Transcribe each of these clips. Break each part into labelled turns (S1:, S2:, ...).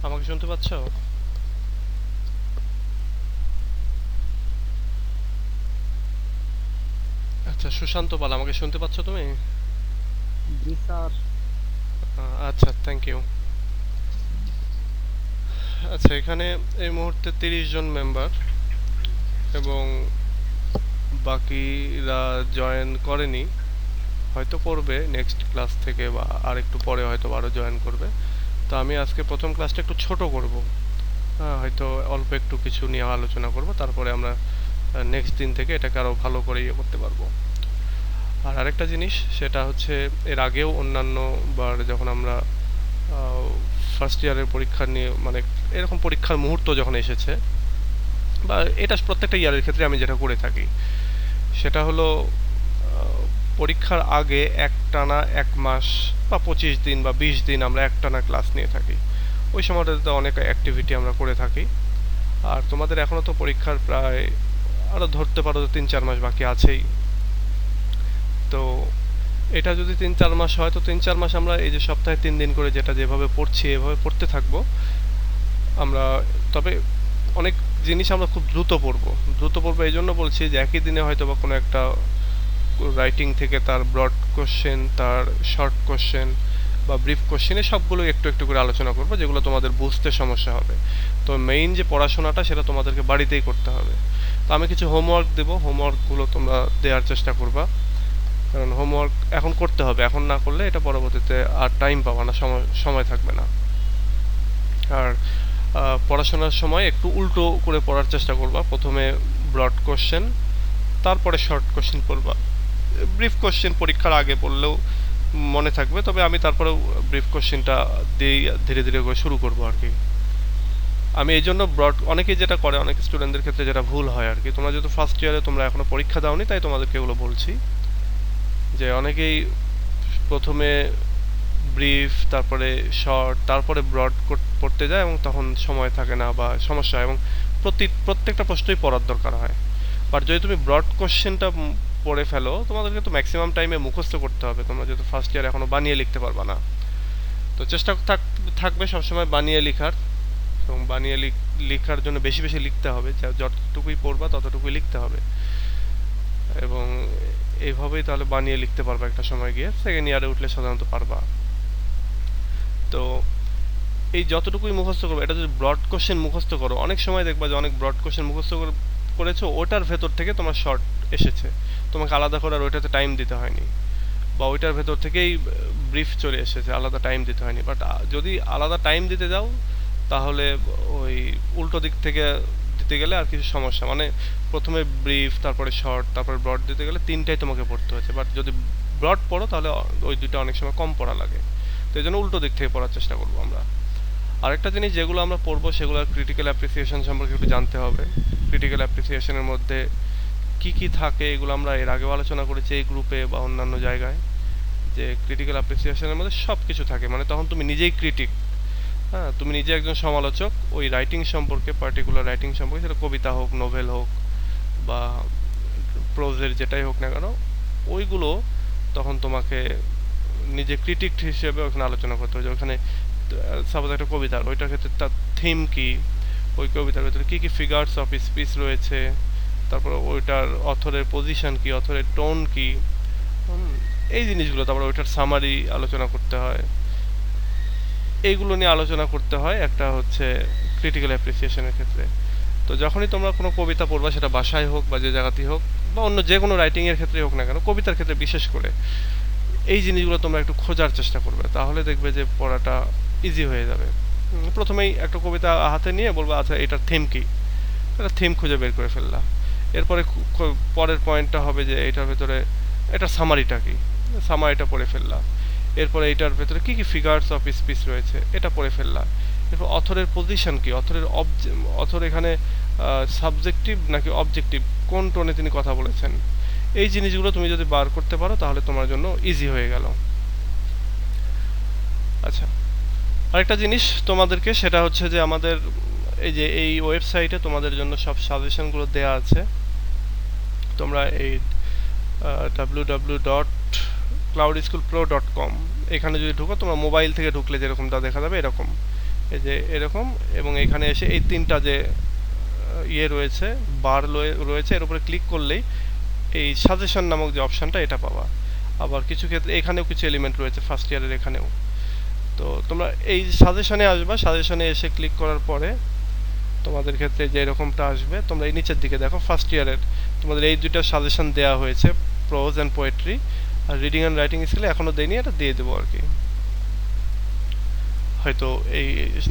S1: আমাকে শুনতে পাচ্ছ? আচ্ছা, সুশান্ত পাল, আমাকে শুনতে পাচ্ছ তুমি?
S2: জি স্যার।
S1: আচ্ছা, থ্যাংক ইউ। আচ্ছা, এখানে এই মুহূর্তে 30 জন মেম্বার এবং বাকিরা জয়েন করেনি, হয়তো করবে নেক্সট ক্লাস থেকে বা আর একটু পরে হয়তো আরও জয়েন করবে। তো আমি আজকে প্রথম ক্লাসটা একটু ছোট করব। হ্যাঁ, হয়তো অল্প একটু কিছু নিয়ে আলোচনা করব, তারপরে আমরা নেক্সট দিন থেকে এটাকে আরও ভালো করে ইয়ে করতে পারবো। আর আরেকটা জিনিস সেটা হচ্ছে, এর আগেও অন্যান্য বার যখন আমরা ফার্স্ট ইয়ারের পরীক্ষা নিয়ে মানে এরকম পরীক্ষার মুহূর্ত যখন এসেছে, বা এটা প্রত্যেকটা ইয়ারের ক্ষেত্রে আমি যেটা করে থাকি সেটা হলো পরীক্ষার আগে একটানা 1 মাস বা 25 দিন বা 20 দিন আমরা একটানা ক্লাস নিয়ে থাকি। ওই সময়টাতে অনেক অ্যাক্টিভিটি আমরা করে থাকি। আর তোমাদের এখনও তো পরীক্ষার প্রায় আরও ধরতে পারো 3-4 মাস বাকি আছেই। তো এটা যদি 3-4 মাস হয়, তো 3-4 মাস আমরা এই যে সপ্তাহে 3 দিন করে যেটা যেভাবে পড়ছি এভাবে পড়তে থাকবো আমরা। তবে অনেক জিনিস আমরা খুব দ্রুত পড়বো এই জন্য বলছি যে একই দিনে হয়তো বা কোনো একটা রাইটিং থেকে তার ব্রড কোশ্চেন, তার শর্ট কোশ্চেন বা ব্রিফ কোশ্চেন, সবগুলো একটু একটু করে আলোচনা করবো যেগুলো তোমাদের বুঝতে সমস্যা হবে। তো মেইন যে পড়াশোনাটা সেটা তোমাদেরকে বাড়িতেই করতে হবে। তো আমি কিছু হোমওয়ার্ক দেবো, হোমওয়ার্কগুলো তোমরা দেওয়ার চেষ্টা করবা। কারণ হোমওয়ার্ক এখন করতে হবে, এখন না করলে এটা পরবর্তীতে আর টাইম পাবা না, সময় সময় থাকবে না। আর পড়াশোনার সময় একটু উল্টো করে পড়ার চেষ্টা করবা। প্রথমে ব্রড কোশ্চেন, তারপরে শর্ট কোশ্চেন পড়বা। ব্রিফ কোশ্চেন পরীক্ষার আগে পড়লেও মনে থাকবে, তবে আমি তারপরেও ব্রিফ কোশ্চেনটা দিয়েই ধীরে ধীরে করে শুরু করবো আর কি। আমি এই জন্য ব্রড, অনেকেই যেটা করে, অনেক স্টুডেন্টদের ক্ষেত্রে যেটা ভুল হয় আর কি, তোমরা যেহেতু ফার্স্ট ইয়ারে তোমরা এখনো পরীক্ষা দাওনি তাই তোমাদেরকে এগুলো বলছি, যে অনেকেই প্রথমে ব্রিফ, তারপরে শর্ট, তারপরে ব্রড পড়তে যায় এবং তখন সময় থাকে না বা সমস্যা হয়, এবং প্রত্যেকটা প্রশ্নই পড়ার দরকার হয়। বাট যদি তুমি ব্রড কোশ্চেনটা পড়ে ফেলো, তোমাদেরকে তো ম্যাক্সিমাম টাইমে মুখস্থ করতে হবে, তোমরা যেহেতু ফার্স্ট ইয়ার এখনো বানিয়ে লিখতে পারবা না। তো চেষ্টা থাকবে সবসময় বানিয়ে লেখার, এবং বানিয়ে লেখার জন্য বেশি বেশি লিখতে হবে, যতটুকুই পড়বা ততটুকুই লিখতে হবে। এবং এইভাবেই তাহলে বানিয়ে লিখতে পারবা, একটা সময় গিয়ে সেকেন্ড ইয়ারে উঠলে সাধারণত পারবা। তো এই যতটুকুই মুখস্থ করবে, এটা যদি ব্রড কোশ্চেন মুখস্থ করো, অনেক সময় দেখবা যে অনেক ব্রড কোশ্চেন মুখস্থ করেছো, ওটার ভেতর থেকে তোমার শর্ট এসেছে, তোমাকে আলাদা করে আর ওইটাতে টাইম দিতে হয়নি, বা ওইটার ভেতর থেকেই ব্রিফ চলে এসেছে, আলাদা টাইম দিতে হয়নি। বাট যদি আলাদা টাইম দিতে যাও, তাহলে ওই উল্টো দিক থেকে দিতে গেলে আর কিছু সমস্যা, মানে প্রথমে ব্রিফ, তারপরে শর্ট, তারপরে ব্রড দিতে গেলে তিনটাই তোমাকে পড়তে হচ্ছে। বাট যদি ব্রড পড়ো তাহলে ওই দুইটা অনেক সময় কম পড়া লাগে। তো এই জন্য উল্টো দিক থেকে পড়ার চেষ্টা করবো আমরা। আরেকটা জিনিস যেগুলো আমরা পড়বো সেগুলো ক্রিটিক্যাল অ্যাপ্রিসিয়েশন সম্পর্কে একটু জানতে হবে। ক্রিটিক্যাল অ্যাপ্রিসিয়েশনের মধ্যে কি কি থাকে এগুলো আমরা এর আগেও আলোচনা করেছি এই গ্রুপে বা অন্যান্য জায়গায়, যে ক্রিটিক্যাল অ্যাপ্রিসিয়েশনের মধ্যে সব কিছু থাকে, মানে তখন তুমি নিজেই ক্রিটিক। হ্যাঁ, তুমি নিজে একজন সমালোচক ওই রাইটিং সম্পর্কে, পার্টিকুলার রাইটিং সম্পর্কে, সেটা কবিতা হোক, নোভেল হোক বা প্রোজের যেটাই হোক না কেন, ওইগুলো তখন তোমাকে নিজে ক্রিটিক হিসেবে ওখানে আলোচনা করতে হবে। যে ওখানে সাপোজ একটা কবিতার, ওইটার ক্ষেত্রে তার থিম কি, ওই কবিতার ভেতরে কী কী ফিগার্স অফ স্পিচ রয়েছে, তারপর ওইটার অথরের পজিশন কি, অথরের টোন কি, এই জিনিসগুলো, তারপর ওইটার সামারি আলোচনা করতে হয়। এইগুলো নিয়ে আলোচনা করতে হয় একটা হচ্ছে ক্রিটিক্যাল অ্যাপ্রিসিয়েশনের ক্ষেত্রে। তো যখনই তোমরা কোনো কবিতা পড়বা, সেটা ভাষায় হোক বা যে জায়গাতেই হোক, বা অন্য যে কোনো রাইটিংয়ের ক্ষেত্রে হোক না কেন, কবিতার ক্ষেত্রে বিশেষ করে এই জিনিসগুলো তোমরা একটু খোঁজার চেষ্টা করবে, তাহলে দেখবে যে পড়াটা ইজি হয়ে যাবে। প্রথমেই একটা কবিতা হাতে নিয়ে বলবো আচ্ছা এটার থিম কি, একটা থিম খুঁজে বের করে ফেললা। এরপরে পরের পয়েন্টটা হবে যে এটার ভেতরে এটার সামারিটা কি, সামারিটা পড়ে ফেললা। এরপরে এইটার ভেতরে কী কী ফিগার্স অফ স্পিচ রয়েছে এটা পড়ে ফেললা। এরপর অথরের পজিশন কি, অথর এখানে সাবজেক্টিভ নাকি অবজেক্টিভ, কোন টোনে তিনি কথা বলেছেন, এই জিনিসগুলো তুমি যদি বার করতে পারো তাহলে তোমার জন্য ইজি হয়ে গেল। আচ্ছা, আরেকটা জিনিস তোমাদেরকে, সেটা হচ্ছে যে আমাদের এই যে এই ওয়েবসাইটে তোমাদের জন্য সব সাজেশনগুলো দেওয়া আছে। তোমরা এই www.cloudschoolpro.com এখানে যদি ঢুকো, তোমরা মোবাইল থেকে ঢুকলে যেরকমটা দেখা যাবে এরকম, এই যে এরকম, এবং এখানে এসে এই তিনটা যে ইয়ে রয়েছে, বার রয়েছে, এর উপরে ক্লিক করলেই এই সাজেশন নামক যে অপশনটা এটা পাবা। আবার কিছু ক্ষেত্রে এখানেও কিছু এলিমেন্ট রয়েছে ফার্স্ট ইয়ারের এখানেও। তো তোমরা এই সাজেশনে আসবা, সাজেশনে এসে ক্লিক করার পরে তোমাদের ক্ষেত্রে যে এরকমটা আসবে, তোমরা এই নিচের দিকে দেখো ফার্স্ট ইয়ারের তোমাদের এই দুইটা সাজেশন দেওয়া হয়েছে, প্রোজ অ্যান্ড পোয়েট্রি। আর রিডিং অ্যান্ড রাইটিং স্কিলে এখনও দেয়নি, এটা দিয়ে দেবো আর কি, হয়তো এই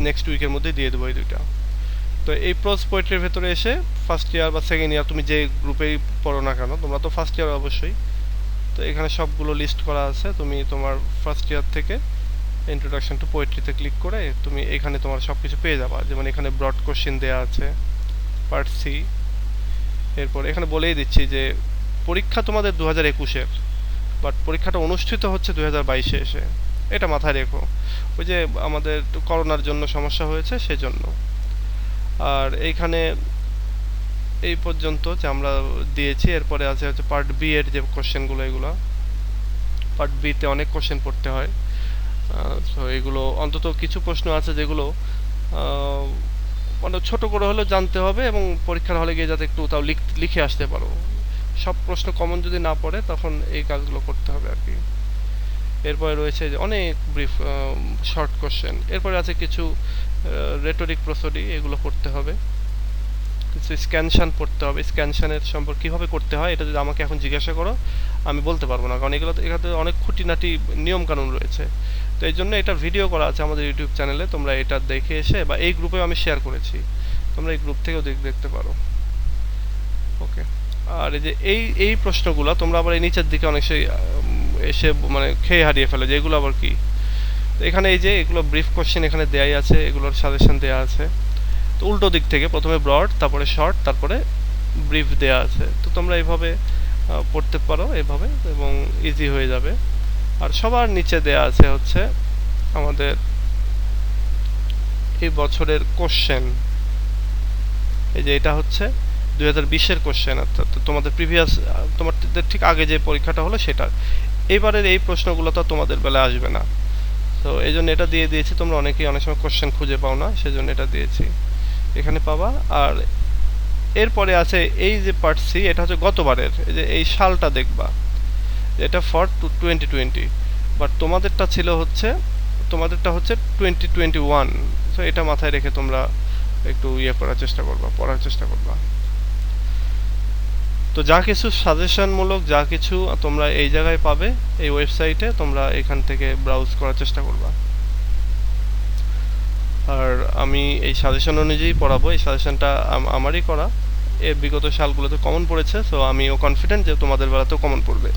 S1: নেক্সট উইকের মধ্যে দিয়ে দেবো এই দুইটা। তো এই প্রোজ পোয়েট্রির ভেতরে এসে ফার্স্ট ইয়ার বা সেকেন্ড ইয়ার তুমি যে গ্রুপেই পড়ো না কেন, তোমরা তো ফার্স্ট ইয়ার অবশ্যই, তো এখানে সবগুলো লিস্ট করা আছে। তুমি তোমার ফার্স্ট ইয়ার থেকে ইন্ট্রোডাকশন টু পোয়েট্রিতে ক্লিক করে তুমি এখানে তোমার সব কিছু পেয়ে যাবা। যেমন এখানে ব্রড কোশ্চেন দেওয়া আছে, পার্ট সি। এরপর এখানে বলেই দিচ্ছি যে পরীক্ষা তোমাদের 2021-এর, বাট পরীক্ষাটা অনুষ্ঠিত হচ্ছে 2022-এ এসে, এটা মাথায় রেখো। ওই যে আমাদের করোনার জন্য সমস্যা হয়েছে সেজন্য। আর এইখানে এই পর্যন্ত যে আমরা দিয়েছি, এরপরে আছে হচ্ছে পার্ট বি এর যে কোশ্চেনগুলো, এগুলো পার্ট বিতে অনেক কোশ্চেন পড়তে হয়। সো এগুলো অন্তত কিছু প্রশ্ন আছে যেগুলো মানে ছোট করে হলেও জানতে হবে, এবং পরীক্ষার হলে গিয়ে যাতে একটু তাও লিখে আসতে পারো। সব প্রশ্ন কমন যদি না পড়ে তখন এই কাজগুলো করতে হবে আর কি। এরপরে রয়েছে যে অনেক ব্রিফ শর্ট কোশ্চেন। এরপরে আছে কিছু রেটরিক প্রসোডি, এগুলো পড়তে হবে। কিছু স্ক্যানশন পড়তে হবে। স্ক্যানশনের সম্পর্কে কীভাবে করতে হয় এটা যদি আমাকে এখন জিজ্ঞাসা করো আমি বলতে পারবো না, কারণ এগুলো এখানে অনেক খুঁটিনাটি নিয়মকানুন রয়েছে। তো এই জন্য এটা ভিডিও করা আছে আমাদের ইউটিউব চ্যানেলে, তোমরা এটা দেখে এসে, বা এই গ্রুপেও আমি শেয়ার করেছি, তোমরা এই গ্রুপ থেকেও দেখতে পারো। ওকে। আর এই যে এই প্রশ্নগুলো তোমরা আবার এই নিচের দিকে অনেক সেই এসে মানে খেয়ে হারিয়ে ফেলে যে এগুলো আবার কি। এখানে এই যে এগুলো ব্রিফ কোশ্চেন এখানে দেয়াই আছে, এগুলোর সাজেশন দেয়া আছে। তো উল্টো দিক থেকে প্রথমে ব্রড, তারপরে শর্ট, তারপরে ব্রিফ দেয়া আছে। তো তোমরা এইভাবে পড়তে পারো এভাবে, এবং ইজি হয়ে যাবে। আর সবার নিচে দেয়া আছে হচ্ছে আমাদের এই বছরের কোশ্চেন। এই যে এটা হচ্ছে 2020-এর কোশ্চেন, অর্থাৎ তোমাদের প্রিভিয়াস, তোমাদের ঠিক আগে যে পরীক্ষাটা হলো সেটা। এইবারের এই প্রশ্নগুলো তো তোমাদের বেলায় আসবে না, তো এই জন্য এটা দিয়ে দিয়েছি। তোমরা অনেকেই অনেক সময় কোশ্চেন খুঁজে পাও না, সেজন্য এটা দিয়েছি, এখানে পাবা। আর এরপরে আছে এই যে পার্ট সি, এটা হচ্ছে গতবারের, এই যে এই সালটা দেখবা, এটা ফর 2020, বাট তোমাদেরটা ছিল হচ্ছে, তোমাদেরটা হচ্ছে 2021। তো এটা মাথায় রেখে তোমরা একটু ইয়ে করার চেষ্টা করবা, পড়ার চেষ্টা করবা। তো যা কিছু সাজেশনমূলক যা কিছু তোমরা এই জায়গায় পাবে, এই ওয়েবসাইটে, তোমরা এখান থেকে ব্রাউজ করার চেষ্টা করবা। আর আমি এই সাজেশন অনুযায়ী পড়াবো। এই সাজেশনটা আমারই করা, এর বিগত সালগুলোতে কমন পড়েছে, সো আমিও কনফিডেন্ট যে তোমাদের বেলাতেও কমন পড়বে।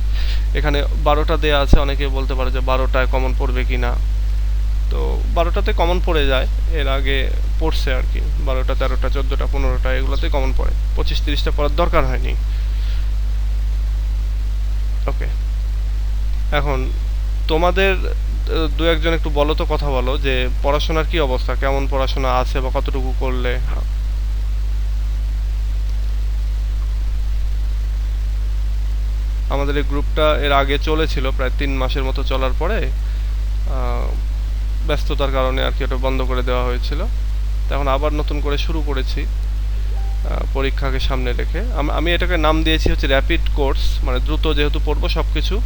S1: এখানে 12টা দেয়া আছে, অনেকে বলতে পারে যে 12টায় কমন পড়বে কি না। তো 12টাতে কমন পড়ে যায়, এর আগে পড়ছে আর কি, 12টা 13টা 14টা 15টা এগুলোতে কমন পড়ে, 25-30টা পড়ার দরকার হয়নি। ওকে। এখন তোমাদের দু একজন একটু বলো তো, কথা বলো যে পড়াশোনার কি অবস্থা, কেমন পড়াশোনা আছে বা কতটুকু করলে। আমাদের এই গ্রুপটা এর আগে চলেছিল প্রায় 3 মাসের মতো, চলার পরে ব্যস্ততার কারণে আর কি ওটা বন্ধ করে দেওয়া হয়েছিল। এখন আবার নতুন করে শুরু করেছি পরীক্ষাকে সামনে রেখে। আমি এটাকে নাম দিয়েছি হচ্ছে র্যাপিড কোর্স, মানে দ্রুত যেহেতু পড়বো সব কিছু।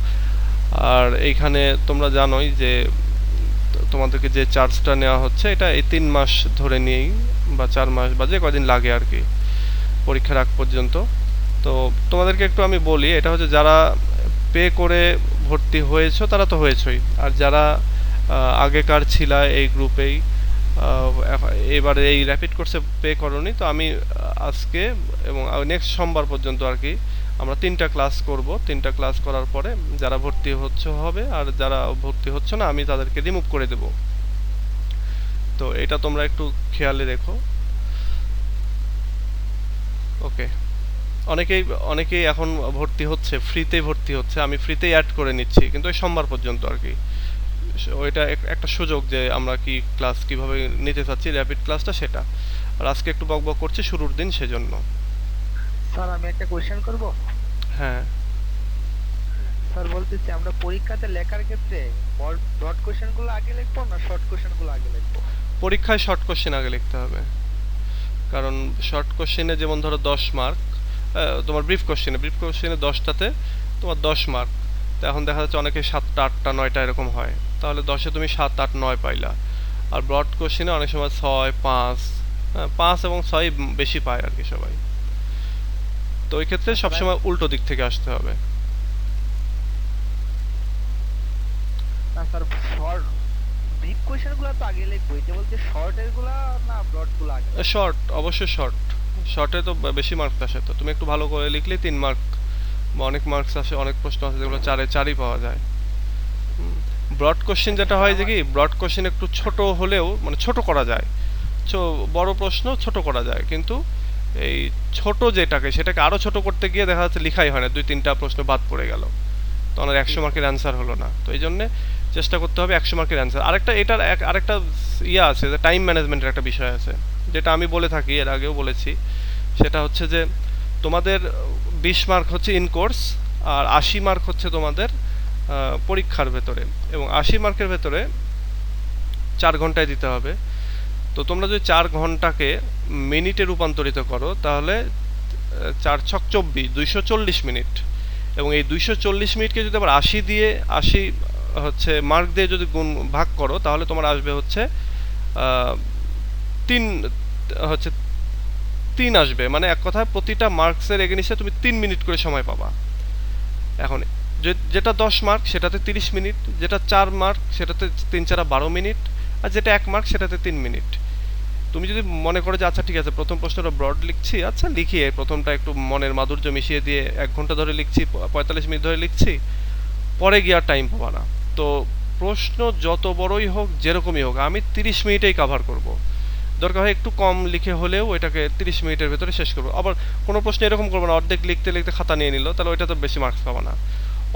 S1: আর এইখানে তোমরা জানোই যে তোমাদেরকে যে চার্জটা নেওয়া হচ্ছে এটা এই 3 মাস ধরে নিয়েই, বা 4 মাস, বা যে কদিন লাগে আর কি পরীক্ষার আগ পর্যন্ত। তো তোমাদেরকে একটু আমি বলি, এটা হচ্ছে যারা পে করে ভর্তি হয়েছো তারা তো হয়েছই, আর যারা আগেকার ছিলা এই গ্রুপেই, এবারে এই র্যাপিড কোর্সে পে করোনি, তো আমি আজকে এবং নেক্সট সোমবার পর্যন্ত আর কি আমরা 3টা ক্লাস করব। 3টা ক্লাস করার পরে যারা ভর্তি হচ্ছে হবে, আর যারা ভর্তি হচ্ছে না আমি তাদেরকে রিমুভ করে দেব। তো এটা তোমরা একটু খেয়ালে রেখো। ওকে। অনেকেই এখন ভর্তি হচ্ছে, ফ্রিতেই ভর্তি হচ্ছে, আমি ফ্রিতেই অ্যাড করে নিচ্ছি, কিন্তু ওই সোমবার পর্যন্ত আর কি। ওইটা একটা সুযোগ যে আমরা কি ক্লাস কিভাবে নিতে চাচ্ছি, র্যাপিড ক্লাসটা সেটা। আর আজকে একটু বকবক করছি শুরুর দিন, সেজন্য।
S2: স্যার আমি একটা কোশ্চেন করব।
S1: হ্যাঁ।
S2: স্যার বলতেছি আমরা পরীক্ষাতে লেখার ক্ষেত্রে ব্রড কোশ্চেন গুলো আগে লিখবো না শর্ট কোশ্চেন গুলো আগে লিখবো?
S1: পরীক্ষায় শর্ট কোশ্চেন আগে লিখতে হবে, কারণ শর্ট কোশ্চেনে যেমন ধরো 10 মার্ক, তোমার ব্রিফ কোশ্চেনে 10টাতে তোমার 10 মার্ক। তো এখন দেখা যাচ্ছে অনেকে 7টা 8টা 9টা এরকম হয়, তাহলে 10-এ তুমি 7 8 9 পাইলা। আর ব্রড কোশ্চেনে অনেক সময় 6 5, 5 এবং 6 বেশি পায় আর কি সবাই। তো ওই ক্ষেত্রে
S2: আচ্ছা ভাই,
S1: সবসময় উল্টো দিক থেকে আসতে হবে।
S2: না স্যার, শর্ট ব্রিফ কোয়েশ্চেন গুলো তো আগে লিখবো, এটা বলতে শর্ট এর গুলা না ব্রড গুলো আগে লিখবো?
S1: শর্ট, অবশ্যই শর্ট। শর্টে তো বেশি মার্কস আসে, তো তুমি একটু ভালো করে লিখলে 3 মার্ক বা অনেক মার্কস আসে, অনেক প্রশ্ন আছে যেগুলো 4-এ 4ই পাওয়া যায়। ব্রড কোশ্চেন
S2: আচ্ছা
S1: যেটা
S2: স্যার
S1: হয় যে
S2: আমার,
S1: কি, ব্রড কোশ্চেন একটু ছোট হলেও মানে ছোট করা যায়, বড় প্রশ্ন ছোট করা যায়, কিন্তু এই ছোট যেটাকে সেটাকে আরো ছোট করতে গিয়ে দেখা যাচ্ছে লিখাই হয় না, 2-3টা প্রশ্ন বাদ পড়ে গেল, তখন আর
S2: জি
S1: 100 মার্কের
S2: স্যার।
S1: অ্যান্সার হলো না। তো এই জন্যে চেষ্টা করতে হবে 100 মার্কের অ্যান্সার। আরেকটা এটার আরেকটা ইয়ে আছে যে টাইম ম্যানেজমেন্টের একটা বিষয় আছে, যেটা আমি বলে থাকি, এর আগেও বলেছি। সেটা হচ্ছে যে তোমাদের 20 মার্ক হচ্ছে ইন কোর্স, আর 80 মার্ক হচ্ছে তোমাদের পরীক্ষার ভেতরে, এবং 80 মার্কের ভেতরে 4 ঘন্টায় দিতে হবে। তো তোমরা যদি 4 ঘন্টাকে মিনিটে রূপান্তরিত করো, তাহলে 4 ছক 24, 240 মিনিট। এবং এই 240 মিনিটকে যদি আবার 80 দিয়ে, 80 হচ্ছে মার্ক দিয়ে যদি গুণ ভাগ করো, তাহলে তোমার আসবে হচ্ছে 3, হচ্ছে 3 আসবে। মানে এক কথায় প্রতিটা মার্কসের এগেনিস্টে তুমি 3 মিনিট করে সময় পাবা। এখন যেটা 10 মার্ক সেটাতে 30 মিনিট, যেটা 4 মার্ক সেটাতে 3 4 12 মিনিট, আর যেটা 1 মার্ক সেটাতে 3 মিনিট। তুমি যদি মনে করো যে আচ্ছা ঠিক আছে প্রথম প্রশ্নটা ব্রড লিখছি, আচ্ছা লিখি, প্রথমটা একটু মনের মাধুর্য মিশিয়ে দিয়ে 1 ঘন্টা ধরে লিখছি, 45 মিনিট ধরে লিখছি, পরে গিয়ে আর টাইম পাবা না। তো প্রশ্ন যত বড়ই হোক, যেরকমই হোক, আমি 30 মিনিটেই কাভার করব। দরকার হয় একটু কম লিখে হলেও ওইটাকে 30 মিনিটের ভেতরে শেষ করবো। আবার কোনো প্রশ্ন এরকম করবো না অর্ধেক লিখতে লিখতে খাতা নিয়ে নিল, তাহলে ওইটা তো বেশি মার্কস পাবো না।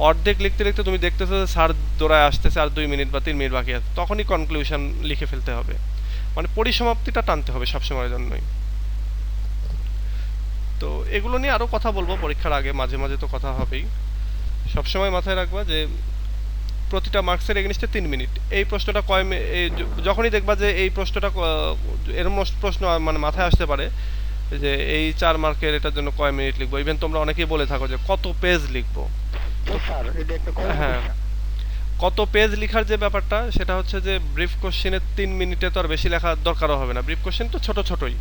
S1: অর্ধেক লিখতে লিখতে তুমি দেখতেছো যে স্যার দৌড়ায় আসতেছে, আর 2 মিনিট বা 3 মিনিট বাকি আছে, তখনই কনক্লুশন লিখে ফেলতে হবে। মানে পরিসমাপ্তিটা টানতে হবে সবসময়ের জন্যই। তো এগুলো নিয়ে আরও কথা বলবো পরীক্ষার আগে, মাঝে মাঝে তো কথা হবেই। সবসময় মাথায় রাখবা যে প্রতিটা মার্কসের এগেনিস্টে 3 মিনিট। এই প্রশ্নটা যখনই দেখবা যে এই প্রশ্নটা এরকম প্রশ্ন মানে মাথায় আসতে পারে যে এই 4 মার্কের এটার জন্য কয় মিনিট লিখবো, ইভেন তোমরা অনেকেই বলে থাকো যে কত পেজ লিখবো।
S2: জি
S1: তো
S2: স্যার, এটা একটা কমন
S1: হ্যাঁ,
S2: কোয়েশ্চেন।
S1: কত পেজ লিখার যে ব্যাপারটা, সেটা হচ্ছে যে ব্রিফ কোশ্চেনে 3 মিনিটে তো আর বেশি লেখা দরকারও হবে না, ব্রিফ কোশ্চেন তো ছোট ছোটই।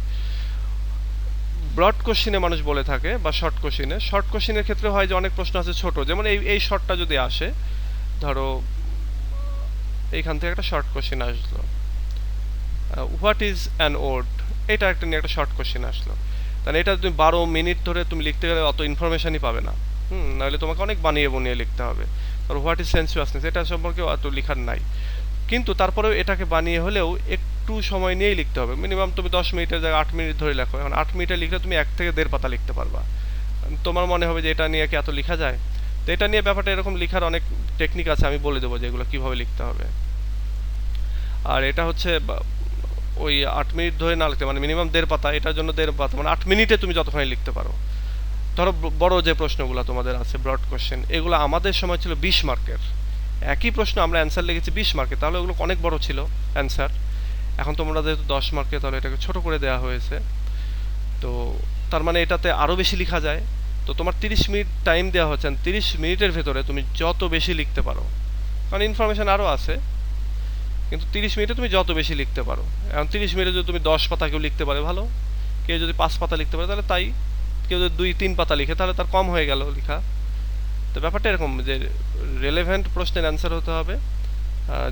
S1: ব্রড কোশ্চেনে মানুষ বলে থাকে, বা শর্ট কোশ্চেনের ক্ষেত্রে হয় যে অনেক প্রশ্ন আছে ছোট, যেমন এই শর্টটা যদি আসে, ধরো এইখান থেকে একটা শর্ট কোশ্চেন আসলো, হোয়াট ইজ অ্যান ওড, এটা একটা নিয়ে একটা শর্ট কোশ্চেন আসলো, তাহলে এটা তুমি 12 মিনিট ধরে তুমি লিখতে গেলে অত ইনফরমেশনই পাবে না। নাহলে তোমাকে অনেক বানিয়ে বুনিয়ে লিখতে হবে। আর হোয়াট ইজ সেন্সুয়াসনেস, এটা সম্পর্কে অত লিখার নাই, কিন্তু তারপরেও এটাকে বানিয়ে হলেও একটু সময় নিয়েই লিখতে হবে। মিনিমাম তুমি 10 মিনিটের জায়গায় 8 মিনিট ধরে লেখো, এখন 8 মিনিটে লিখলে তুমি 1 থেকে 1.5 পাতা লিখতে পারবা। তোমার মনে হবে যে এটা নিয়ে কি এত লিখা যায়? তো এটা নিয়ে ব্যাপারটা এরকম, লিখার অনেক টেকনিক আছে, আমি বলে দেবো যে এগুলো কীভাবে লিখতে হবে। আর এটা হচ্ছে ওই 8 মিনিট ধরে না লিখতে, মানে মিনিমাম 1.5 পাতা, এটার জন্য 1.5 পাতা, মানে 8 মিনিটে তুমি যতক্ষণ লিখতে পারো। ধরো বড় যে প্রশ্নগুলো তোমাদের আছে ব্রড কোশ্চেন, এগুলো আমাদের সময় ছিল 20 মার্কের, একই প্রশ্ন আমরা অ্যান্সার লিখেছি 20 মার্কে, তাহলে ওগুলো অনেক বড় ছিল অ্যান্সার। এখন তোমরা যেহেতু 10 মার্কে, তাহলে এটাকে ছোট করে দেওয়া হয়েছে। তো তার মানে এটাতে আরও বেশি লেখা যায়। তো তোমার 30 মিনিট টাইম দেওয়া হচ্ছে, 30 মিনিটের ভেতরে তুমি যত বেশি লিখতে পারো, কারণ ইনফরমেশান আরও আছে, কিন্তু 30 মিনিটে তুমি যত বেশি লিখতে পারো। এখন 30 মিনিটে যদি তুমি 10 পাতা কেউ লিখতে পারে ভালো, কেউ যদি 5 পাতা লিখতে পারে তাহলে তাই, কেউ যদি 2-3 পাতা লিখে তাহলে তার কম হয়ে গেল লেখা। তো ব্যাপারটা এরকম যে রেলেভেন্ট প্রশ্নের অ্যান্সার হতে হবে,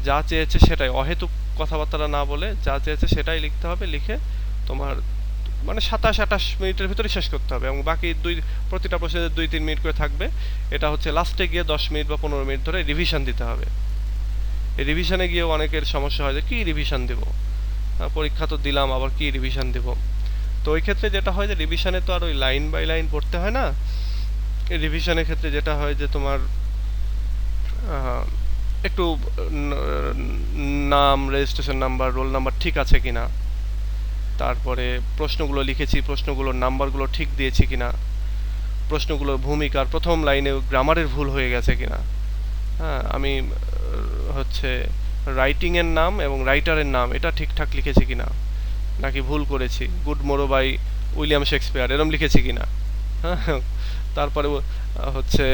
S1: যা চেয়েছে সেটাই, অহেতুক কথাবার্তা না বলে যা চেয়েছে সেটাই লিখতে হবে, লিখে তোমার মানে 27-28 মিনিটের ভিতরে শেষ করতে হবে, এবং বাকি প্রতিটা প্রশ্নে 2-3 মিনিট করে থাকবে। এটা হচ্ছে লাস্টে গিয়ে 10 মিনিট বা 15 মিনিট ধরে রিভিশন দিতে হবে। এই রিভিশনে গিয়েও অনেকের সমস্যা হয় যে কী রিভিশন দেবো, পরীক্ষা তো দিলাম আবার কি রিভিশন দেব। তো ওই ক্ষেত্রে যেটা হয় যে রিভিশনে তো আর ওই লাইন বাই লাইন পড়তে হয় না। এই রিভিশনের ক্ষেত্রে যেটা হয় যে তোমার একটু নাম, রেজিস্ট্রেশন নাম্বার, রোল নাম্বার ঠিক আছে কিনা, তারপরে প্রশ্নগুলো লিখেছি প্রশ্নগুলোর নাম্বারগুলো ঠিক দিয়েছি কিনা, প্রশ্নগুলোর ভূমিকার প্রথম লাইনে গ্রামারের ভুল হয়ে গেছে কিনা। হ্যাঁ, আমি হচ্ছে রাইটিংয়ের নাম এবং রাইটারের নাম এটা ঠিকঠাক লিখেছি কিনা, নাকি ভুল করেছি, গুড মোরো বাই উইলিয়াম শেক্সপিয়ার এরম লিখেছি কিনা। হ্যাঁ, তারপরে হচ্ছে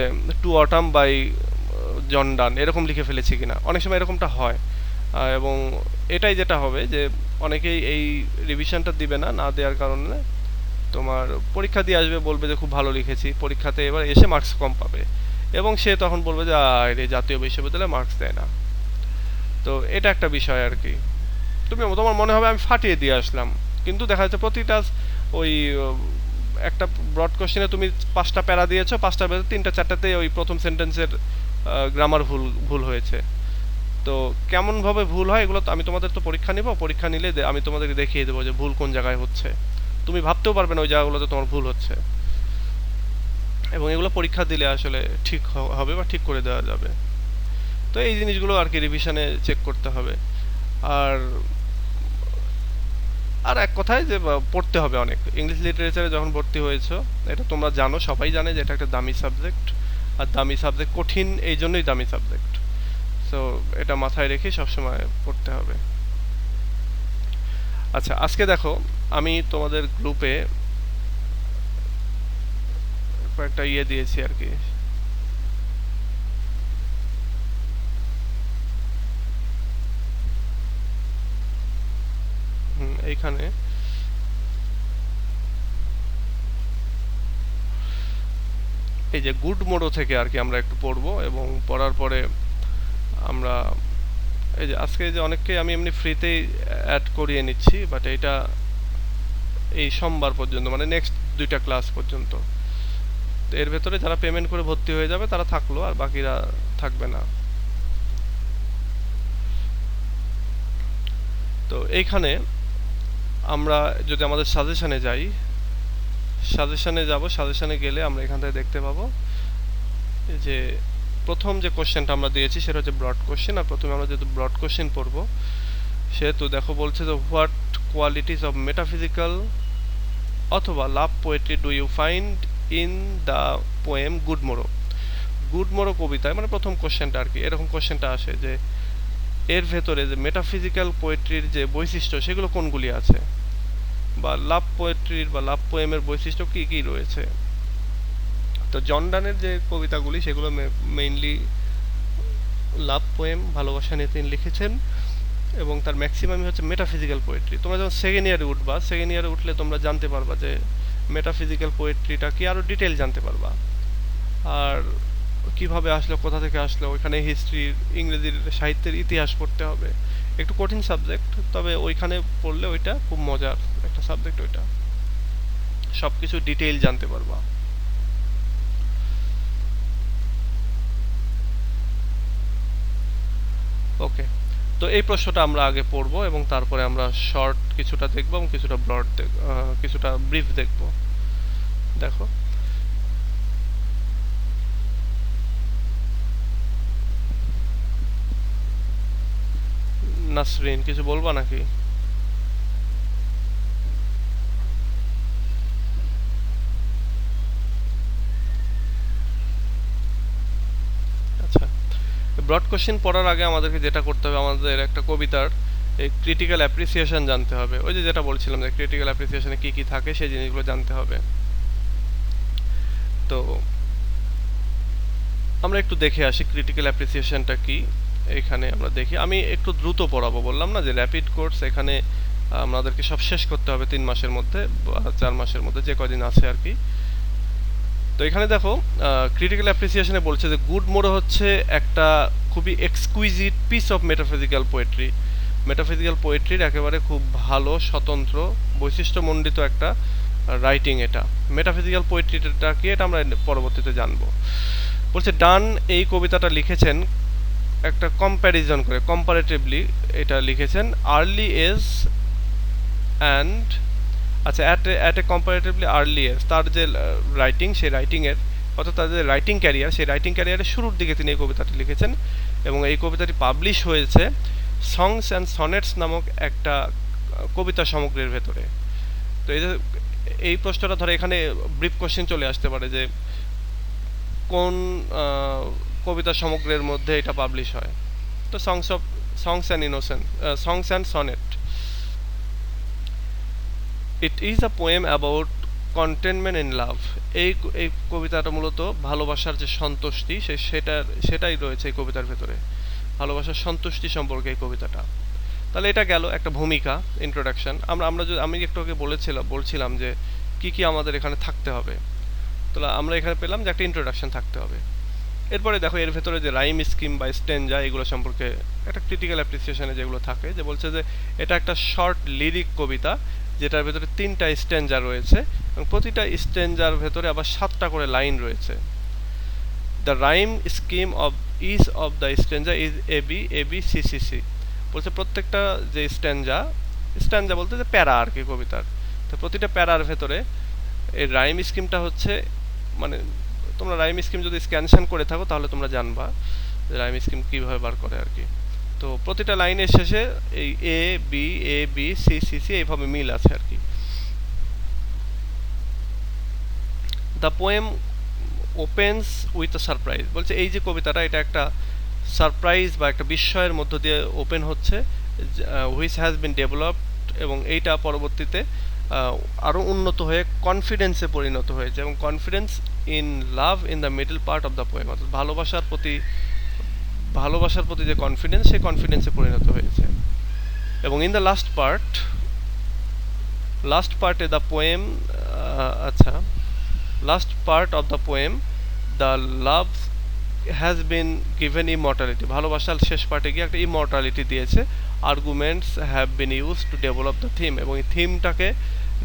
S1: টু অটাম বাই জন ডান এরকম লিখে ফেলেছি কিনা, অনেক সময় এরকমটা হয়। এবং এটাই যেটা হবে যে অনেকেই এই রিভিশনটা দিবে না, না দেওয়ার কারণে তোমার পরীক্ষা দিয়ে আসবে, বলবে যে খুব ভালো লিখেছি, পরীক্ষাতে এবার এসে মার্কস কম পাবে এবং সে তখন বলবে যে রে জাতীয় বিশ্ববিদ্যালয়ে মার্কস দেয় না। তো এটা একটা বিষয় আর কি। তোমার মনে হবে আমি ফাটিয়ে দিয়ে আসলাম, কিন্তু দেখা যাচ্ছে প্রতিটা ওই একটা ব্রড কোশ্চেনে তুমি 5টা প্যারা দিয়েছো, 5টার ভেতরে 3টা 4টাতে ওই প্রথম সেন্টেন্সের গ্রামার ভুল ভুল হয়েছে। তো কেমন ভাবে ভুল হয় এগুলো তো আমি তোমাদের তো পরীক্ষা নিব, পরীক্ষা নিলে আমি তোমাদেরকে দেখিয়ে দেবো যে ভুল কোন জায়গায় হচ্ছে। তুমি ভাবতেও পারবে না ওই জায়গাগুলোতে তোমার ভুল হচ্ছে, এবং এগুলো পরীক্ষা দিলে আসলে ঠিক হবে বা ঠিক করে দেওয়া যাবে। তো এই জিনিসগুলো আর কি রিভিশনে চেক করতে হবে। আর আর এক কথায় যে পড়তে হবে অনেক। ইংলিশ লিটারেচারে যখন ভর্তি হয়েছো, এটা তোমরা জানো, সবাই জানে যে এটা একটা দামি সাবজেক্ট, আর দামি সাবজেক্ট কঠিন এই জন্যই দামি সাবজেক্ট। সো এটা মাথায় রেখে সবসময় পড়তে হবে। আচ্ছা, আজকে দেখো আমি তোমাদের গ্রুপে কয়েকটা দিয়েছি আর কি। এইখানে এই যে গুড মোডো থেকে আর কি আমরা একটু পড়বো, এবং পড়ার পরে আমরা এই যে আজকে যে অনেককে আমি এমনি ফ্রিতেই অ্যাড করিয়ে নিচ্ছি, বাট এইটা এই সোমবার পর্যন্ত, মানে নেক্সট 2টা ক্লাস পর্যন্ত। তো এর ভেতরে যারা পেমেন্ট করে ভর্তি হয়ে যাবে তারা থাকলো, আর বাকিরা থাকবে না। তো এইখানে আমরা যদি আমাদের সাজেশনে যাই, সাজেশনে যাব, সাজেশনে গেলে আমরা এখান থেকে দেখতে পাবো যে প্রথম যে কোশ্চেনটা আমরা দিয়েছি সেটা হচ্ছে ব্রড কোশ্চেন। আর প্রথমে আমরা যেহেতু ব্রড কোশ্চেন পড়বো, সেহেতু দেখো বলছে যে হোয়াট কোয়ালিটিস অফ মেটাফিজিক্যাল অথবা love poetry do you find in the poem good morrow. Good morrow কবিতায়, মানে প্রথম কোশ্চেনটা আর কি, এরকম কোশ্চেনটা আসে যে এর ভেতরে যে মেটাফিজিক্যাল পোয়েট্রির যে বৈশিষ্ট্য সেগুলো কোনগুলি আছে, বা লাভ পোয়েট্রির বা লাভ পোয়েমের বৈশিষ্ট্য কি কি রয়েছে। তো জন ডানের যে কবিতাগুলি সেগুলো মেইনলি লাভ পোয়েম, ভালোবাসা নিয়ে তিনি লিখেছেন, এবং তার ম্যাক্সিমামই হচ্ছে মেটাফিজিক্যাল পোয়েট্রি। তোমরা যখন সেকেন্ড ইয়ারে উঠবা, সেকেন্ড ইয়ারে উঠলে তোমরা জানতে পারবা যে মেটাফিজিক্যাল পোয়েট্রিটা কি, আরও ডিটেল জানতে পারবা। আর কিভাবে আসলো, কোথা থেকে আসলো, ওইখানে হিস্ট্রির, ইংরেজির সাহিত্যের ইতিহাস পড়তে হবে। একটু কঠিন সাবজেক্ট, তবে ওইখানে পড়লে ওইটা খুব মজার একটা সাবজেক্ট, ওইটা সব কিছু ডিটেইল জানতে পারবা। ওকে, তো এই প্রশ্নটা আমরা আগে পড়বো এবং তারপরে আমরা শর্ট কিছুটা দেখবো এবং কিছুটা ব্রড কিছুটা ব্রিফ দেখবো। দেখো, নাসরিন কিছু বলবা নাকি? আচ্ছা, ব্রড কোশ্চেন পড়ার আগে আমাদেরকে যেটা করতে হবে, আমাদের একটা কবিতার এই ক্রিটিক্যাল অ্যাপ্রিসিয়েশন জানতে হবে। ওই যে যেটা বলছিলাম যে ক্রিটিক্যাল অ্যাপ্রিসিয়েশনে কি কি থাকে সেই জিনিসগুলো জানতে হবে। তো আমরা একটু দেখে আসি ক্রিটিক্যাল অ্যাপ্রিসিয়েশনটা কি। এখানে আমরা দেখি, আমি একটু দ্রুত পড়াবো, বললাম না যে র্যাপিড কোর্স, এখানে আমাদেরকে সব শেষ করতে হবে 3 মাসের মধ্যে বা 4 মাসের মধ্যে, যে কদিন আছে আর কি। তো এখানে দেখো ক্রিটিক্যাল অ্যাপ্রিসিয়েশনে বলছে যে গুড মোরো হচ্ছে একটা খুবই exquisite piece of metaphysical poetry. Metaphysical পোয়েট্রির একেবারে খুব ভালো, স্বতন্ত্র, বৈশিষ্ট্যমণ্ডিত একটা রাইটিং এটা। মেটাফিজিক্যাল পোয়েট্রিটা কি এটা আমরা পরবর্তীতে জানবো। বলছে ডান এই কবিতাটা লিখেছেন একটা কম্প্যারিজন করে, কম্পারেটিভলি এটা লিখেছেন আর্লি এজ অ্যান্ড, আচ্ছা at a comparatively early age, তার যে রাইটিং, সেই রাইটিংয়ের, অর্থাৎ তার যে রাইটিং ক্যারিয়ার, সেই রাইটিং ক্যারিয়ারের শুরুর দিকে তিনি এই কবিতাটি লিখেছেন, এবং এই কবিতাটি পাবলিশ হয়েছে সংস অ্যান্ড সনেটস নামক একটা কবিতা সামগ্রীর ভেতরে। তো এই প্রশ্নটা ধরে এখানে ব্রিফ কোশ্চেন চলে আসতে পারে যে কোন কবিতা সমগ্রের মধ্যে এটা পাবলিশ হয়। তো songs of songs and innocent songs and sonnet. It is a poem about contentment in love. এই কবিতাটা মূলত ভালোবাসার যে সন্তুষ্টি সেটাই রয়েছে এই কবিতার ভেতরে। ভালোবাসার সন্তুষ্টি সম্পর্কে এই কবিতাটা। তাহলে এটা গেল একটা ভূমিকা, ইন্ট্রোডাকশন। আমি একটু আগে বলছিলাম যে কি আমাদের এখানে থাকতে হবে। তাহলে আমরা এখানে পেলাম যে একটা ইন্ট্রোডাকশন থাকতে হবে। এরপরে দেখো এর ভেতরে যে রাইম স্কিম বা স্টেঞ্জা এগুলো সম্পর্কে একটা ক্রিটিক্যাল অ্যাপ্রিসিয়েশনে যেগুলো থাকে, যে বলছে যে এটা একটা শর্ট লিরিক কবিতা যেটার ভেতরে 3টা স্টেঞ্জা রয়েছে এবং প্রতিটা স্টেঞ্জার ভেতরে আবার 7টা করে লাইন রয়েছে। The rhyme scheme of is of the stanza is A B C বলছে প্রত্যেকটা যে স্ট্যাঞ্জা বলতে যে প্যারা আর কি কবিতার, তো প্রতিটা প্যারার ভেতরে এই রাইম স্কিমটা হচ্ছে, মানে তোমরা রাইম স্কিম যদি স্ক্যানশন করে থাকো তাহলে তোমরা জানবা যে রাইম স্কিম কীভাবে বার করে আর কি। তো প্রতিটা লাইনের শেষে এই এ বি সি এইভাবে মিল আছে আর কি। The poem opens with a surprise, বলছে এই যে কবিতাটা এটা একটা সারপ্রাইজ বা একটা বিস্ময়ের মধ্য দিয়ে ওপেন হচ্ছে, হুইচ হ্যাজ বিন ডেভেলপড, এবং এইটা পরবর্তীতে আরও উন্নত হয়ে কনফিডেন্সে পরিণত হয়েছে, এবং confidence in love in the middle part of the poem, অর্থাৎ ভালোবাসার প্রতি যে কনফিডেন্স সেই কনফিডেন্সে পরিণত হয়েছে। এবং ইন দ্য লাস্ট পার্টে the poem last part of the poem the love has been given immortality, ভালোবাসার শেষ পার্টে গিয়ে একটা ইমর্টালিটি দিয়েছে। Arguments have been use to develop the theme, এবং এই থিমটাকে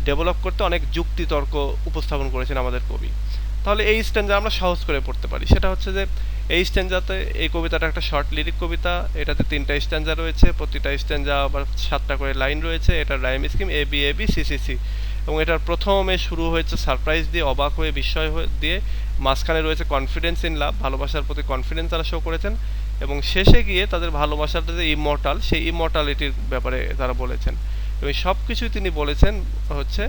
S1: ডেভেলপ করতে অনেক যুক্তিতর্ক উপস্থাপন করেছেন আমাদের কবি। তাহলে এই স্ট্যাঞ্জা আমরা সহজ করে পড়তে পারি, সেটা হচ্ছে যে এই স্ট্যাঞ্জাতে, এই কবিতাটা একটা শর্ট লিরিক কবিতা, এটাতে 3টা স্ট্যাঞ্জা রয়েছে, প্রতিটা স্ট্যাঞ্জা আবার 7টা করে লাইন রয়েছে, এটার রাইম স্কিম এ বি সি এবং এটার প্রথমে শুরু হয়েছে সারপ্রাইজ দিয়ে, অবাক হয়ে বিস্ময় দিয়ে, মাঝখানে রয়েছে কনফিডেন্স ইন লাভ, ভালোবাসার প্রতি কনফিডেন্স তারা শো করেছেন, এবং শেষে গিয়ে তাদের ভালোবাসাটা যে ইমর্টাল সেই ইমর্টালিটির ব্যাপারে তারা বলেছেন। এবং সব কিছুই তিনি বলেছেন হচ্ছে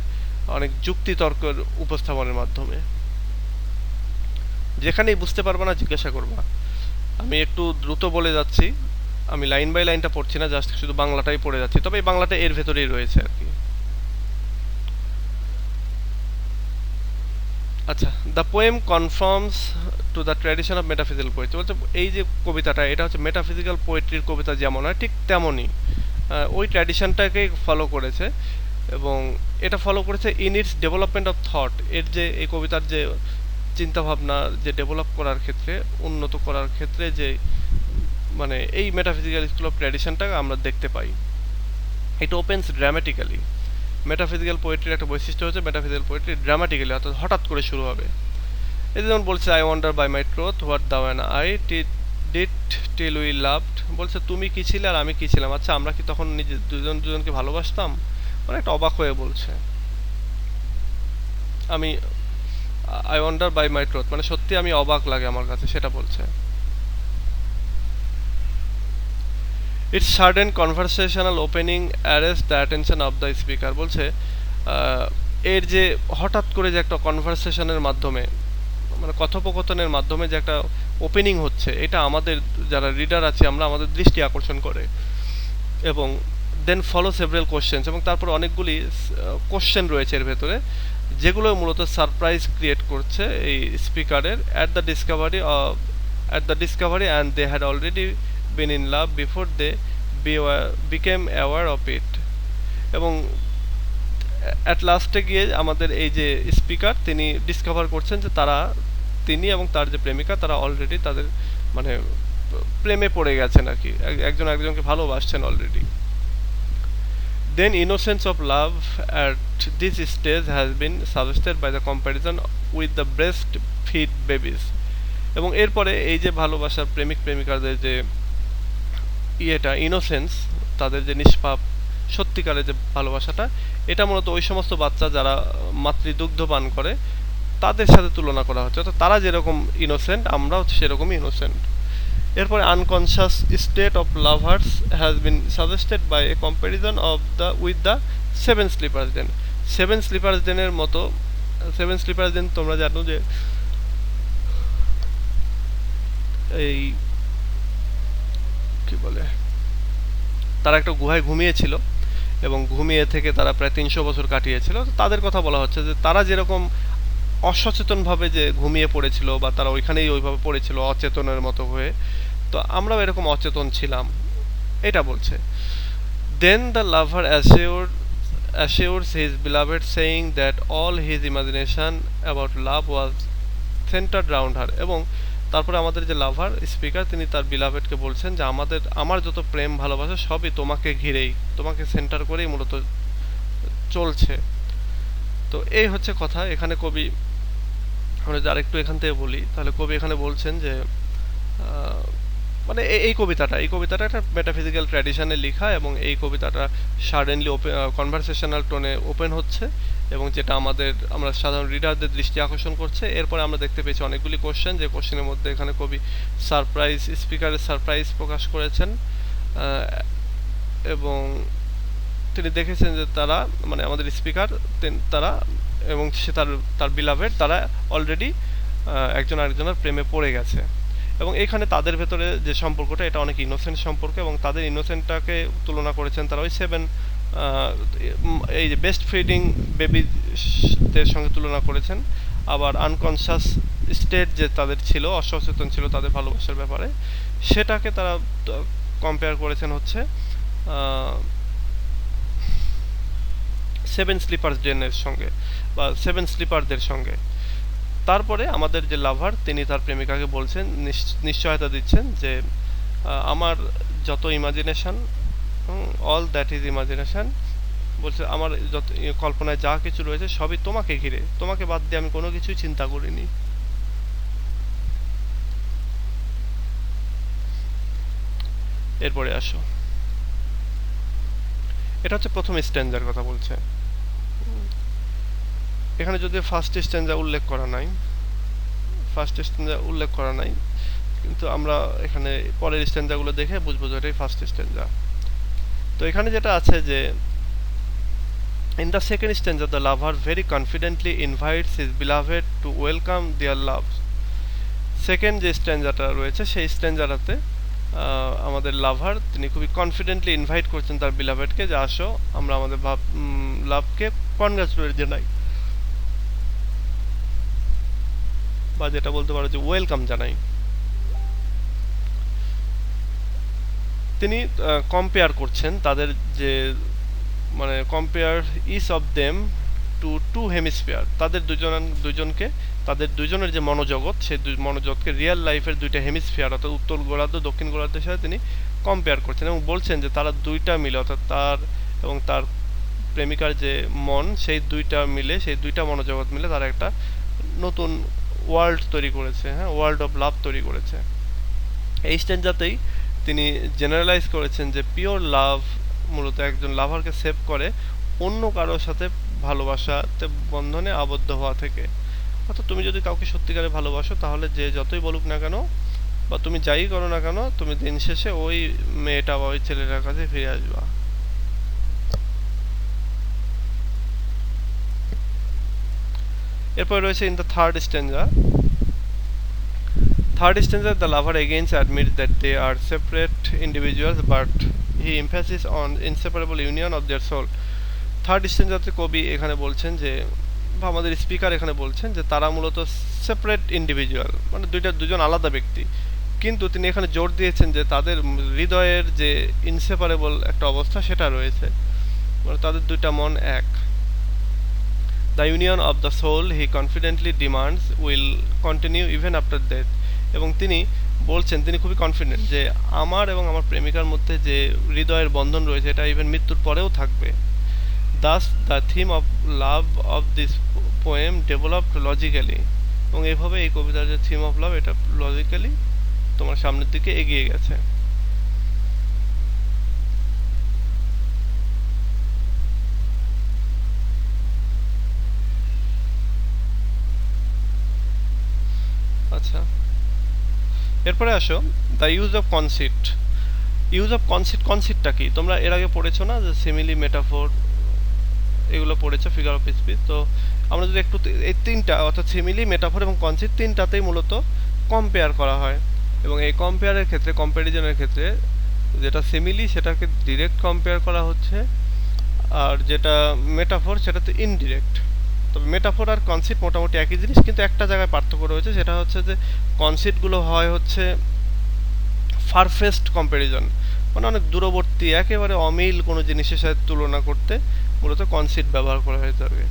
S1: অনেক যুক্তিতর্কের উপস্থাপনের মাধ্যমে। যেখানেই বুঝতে পারবা না জিজ্ঞাসা করবা। আমি একটু দ্রুত বলে যাচ্ছি, আমি লাইন বাই লাইনটা পড়ছি না, জাস্ট শুধু বাংলাটাই পড়ে যাচ্ছি, তবে এই বাংলাটা এর ভেতরেই রয়েছে আর কি। আচ্ছা, the poem confirms to the tradition of metaphysical poetry, বলছে এই যে কবিতাটা এটা হচ্ছে মেটাফিজিক্যাল পোয়েট্রির কবিতা যেমন হয় ঠিক তেমনই ওই ট্র্যাডিশনটাকেই ফলো করেছে, এবং এটা ফলো করেছে in it's development of thought, এর যে এই কবিতার যে চিন্তাভাবনা যে ডেভেলপ করার ক্ষেত্রে, উন্নত করার ক্ষেত্রে যে মানে এই মেটাফিজিক্যাল স্কুল অফ ট্র্যাডিশনটাকে আমরা দেখতে পাই। ইট ওপেন্স ড্রামাটিক্যালি, মেটাফিজিক্যাল পোয়েট্রির একটা বৈশিষ্ট্য হচ্ছে মেটাফিজিক্যাল পোয়েট্রি ড্রামাটিক্যালি, অর্থাৎ হঠাৎ করে শুরু হবে। এই যেমন বলছে I wonder by my truth what thou and I did till we loved, বলছে তুমি কি ছিলে আর আমি কি ছিলাম, আচ্ছা আমরা কি তখন দুজনকে ভালোবাসতাম, মানে একটা অবাক হয়ে বলছে। আমি I wonder by my truth মানে সত্যি আমি অবাক লাগে আমার কাছে, সেটা বলছে। It's certain conversational opening arrest the attention of the speaker, বলছে এর যে হঠাৎ করে যে একটা কনভারসেশনের মাধ্যমে, মানে কথোপকথনের মাধ্যমে যে একটা ওপেনিং হচ্ছে, এটা আমাদের যারা রিডার আছে আমরা আমাদের দৃষ্টি আকর্ষণ করে, এবং দেন ফলো সেভারাল কোশ্চেন্স, এবং তারপর অনেকগুলি কোশ্চেন রয়েছে এর ভেতরে যেগুলো মূলত সারপ্রাইজ ক্রিয়েট করছে এই স্পিকারের at the discovery and they had already been in love before they became aware of it, এবং অ্যাট লাস্টে গিয়ে আমাদের এই যে স্পিকার তিনি ডিসকভার করছেন যে তিনি এবং তার যে প্রেমিকা তারা অলরেডি তাদের মানে প্রেমে পড়ে গেছেন আর কি, একজন একজনকে ভালোবাসছেন already. Then innocence of love at this stage has been suggested by the comparison with the breastfeed babies, এবং এরপরে এই যে ভালোবাসার প্রেমিকাদের যে ইনোসেন্স, তাদের যে নিষ্পাপ সত্যিকারের যে ভালোবাসাটা, এটা মূলত ওই সমস্ত বাচ্চা যারা মাতৃদুগ্ধ পান করে তাদের সাথে তুলনা করা হচ্ছে, অর্থাৎ তারা যেরকম ইনোসেন্ট আমরাও সেরকমই ইনোসেন্ট। এরপরে unconscious state of lovers has been suggested by a comparison of with the seven sleepers ডেনের মতো। সেভেন স্লিপার্স ডেন তোমরা জানো যে এই কি বলে তারা একটা গুহায় ঘুমিয়েছিল এবং ঘুমিয়ে থেকে তারা প্রায় 300 বছর কাটিয়েছিল। তো তাদের কথা বলা হচ্ছে যে তারা যেরকম অসচেতনভাবে যে ঘুমিয়ে পড়েছিল বা তারা ওইখানেই ওইভাবে পড়েছিল অচেতনের মতো হয়ে, তো আমরাও এরকম অচেতন ছিলাম, এটা বলছে। Then the lover assures his beloved, saying that all his imagination about love was centered around her. এবং তারপরে আমাদের যে লাভার স্পিকার তিনি তার বিলাভেডকে বলছেন যে আমার যত প্রেম ভালোবাসা সবই তোমাকে ঘিরেই, তোমাকে সেন্টার করেই মূলত চলছে। তো এই হচ্ছে কথা। এখানে কবি, আমরা যদি আরেকটু এখান থেকে বলি তাহলে কবি এখানে বলছেন যে মানে এই কবিতাটা একটা মেটাফিজিক্যাল ট্র্যাডিশনে লেখা এবং এই কবিতাটা সাডেনলি ওপেন কনভারসেশনাল টোনে ওপেন হচ্ছে এবং যেটা আমরা সাধারণ রিডারদের দৃষ্টি আকর্ষণ করছে। এরপরে আমরা দেখতে পেয়েছি অনেকগুলি কোশ্চেন, যে কোশ্চেনের মধ্যে এখানে কবি স্পিকারের সারপ্রাইজ প্রকাশ করেছেন এবং তিনি দেখেছেন যে তারা মানে আমাদের স্পিকার তারা এবং সে তার বিলাভেড তারা অলরেডি একজন আরেকজনের প্রেমে পড়ে গেছে। এবং এখানে তাদের ভেতরে যে সম্পর্কটা এটা অনেক ইনোসেন্ট সম্পর্ক এবং তাদের ইনোসেন্টটাকে তুলনা করেছেন তারা ওই এই যে বেস্ট ফিডিং বেবিদের সঙ্গে তুলনা করেছেন। আবার আনকনশাস স্টেট যে তাদের ছিল, অসচেতন ছিল তাদের ভালোবাসার ব্যাপারে, সেটাকে তারা কম্পেয়ার করেছেন হচ্ছে 7 স্লিপার্স ডেনের সঙ্গে বা 7 স্লিপারদের সঙ্গে। তারপরে আমাদের যে লাভার তিনি তার প্রেমিকাকে বলছেন, নিশ্চয়তা দিচ্ছেন যে আমার যত imagination, all that is imagination, বলছে আমার যত কল্পনায় যা কিছু রয়েছে সবই তোমাকে ঘিরে, তোমাকে বাদ দিয়ে আমি কোনো কিছুই চিন্তা করিনি। এরপরে আসো, এটা হচ্ছে প্রথম স্ট্যান্জার কথা বলছে। এখানে যদি ফার্স্ট স্ট্যান্জা উল্লেখ করা নাই, কিন্তু আমরা এখানে পরের স্ট্যান্জাগুলো দেখে বুঝবো যে এটাই ফার্স্ট স্ট্যান্জা। তো এখানে যেটা আছে যে in the second stanza the lover very confidently invites his beloved to welcome their love. Second যে স্ট্যান্জাটা রয়েছে সেই স্ট্যান্জাটাতে আমাদের লাভার তিনি খুবই কনফিডেন্টলি ইনভাইট করছেন তার বিলাভেডকে যে আসো আমরা আমাদের লাভকে কনগ্রাচুলেট জানাই, বা যেটা বলতে পারো যে ওয়েলকাম জানাই। তিনি কম্পেয়ার করছেন তাদের যে মানে compare each of them to two hemisphere, তাদের দুজনকে তাদের দুজনের যে মনোজগৎ সেই মনোজগৎকে রিয়েল লাইফের দুইটা হেমিস্ফিয়ার অর্থাৎ উত্তর গোলার্ধ দক্ষিণ গোলার্ধের সাথে তিনি কম্পেয়ার করছেন এবং বলছেন যে তারা দুইটা মিলে অর্থাৎ তার এবং তার প্রেমিকার যে মন সেই দুইটা মিলে, সেই দুইটা মনোজগৎ মিলে তারা একটা নতুন ওয়ার্ল্ড তৈরি করেছে, হ্যাঁ, ওয়ার্ল্ড অফ লাভ তৈরি করেছে। এই স্ট্যান্জাতেই তিনি জেনারেলাইজ করেছেন যে পিওর লাভ মূলত একজন লাভারকে সেভ করে অন্য কারোর সাথে ভালোবাসাতে বন্ধনে আবদ্ধ হওয়া থেকে। অর্থাৎ তুমি যদি কাউকে সত্যিকারে ভালোবাসো তাহলে যে যতই বলুক না কেন বা তুমি যাই করো না কেন তুমি দিন শেষে ওই মেয়েটা বা ওই ছেলেটার কাছে ফিরে আসবা। এরপর রয়েছে in the third স্ট্যান্জা the lover again admits that they are separate individuals but he emphasizes on inseparable union of their soul. Third স্ট্যান্জাতে কবি এখানে বলছেন যে আমাদের স্পিকার এখানে বলছেন যে তারা মূলত সেপারেট ইন্ডিভিজুয়াল, মানে দুজন আলাদা ব্যক্তি, কিন্তু তিনি এখানে জোর দিয়েছেন যে তাদের হৃদয়ের যে ইনসেপারেবল একটা অবস্থা সেটা রয়েছে, মানে তাদের দুইটা মন এক। The union of the soul he confidently demands will continue even after death. এবং তিনি বলছেন, তিনি খুবই কনফিডেন্ট যে আমার এবং আমার প্রেমিকার মধ্যে যে হৃদয়ের বন্ধন রয়েছে এটা ইভেন মৃত্যুর পরেও থাকবে। Thus the theme of love of this poem developed logically. এবং এইভাবে এই কবিতার যে থিম অফ লাভ এটা লজিক্যালি তোমার সামনের দিকে এগিয়ে গেছে। আচ্ছা, এরপরে আসো দ্য ইউজ অফ কনসিট। কনসিটটা কি তোমরা এর আগে পড়েছো না, যে সিমিলি, মেটাফোর এগুলো পড়েছো, ফিগার অফ স্পিচ। তো আমরা যদি একটু এই তিনটা অর্থাৎ সিমিলি, মেটাফোর এবং কনসিট তিনটাতেই মূলত কম্পেয়ার করা হয় এবং এই কম্পেয়ারের ক্ষেত্রে, কম্প্যারিজনের ক্ষেত্রে যেটা সিমিলি সেটাকে ডিরেক্ট কম্পেয়ার করা হচ্ছে, আর যেটা মেটাফোর সেটা তো ইনডিরেক্ট। তবে মেটাফোর আর কনসিট মোটামুটি একই জিনিস, কিন্তু একটা জায়গায় পার্থক্য রয়েছে, সেটা হচ্ছে যে কনসিটগুলো হয় হচ্ছে ফারফেস্ট কম্প্যারিজন, মানে অনেক দূরবর্তী একেবারে অমিল কোনো জিনিসের সাথে তুলনা করতে মূলত কনসিট ব্যবহার করা হয়ে থাকে।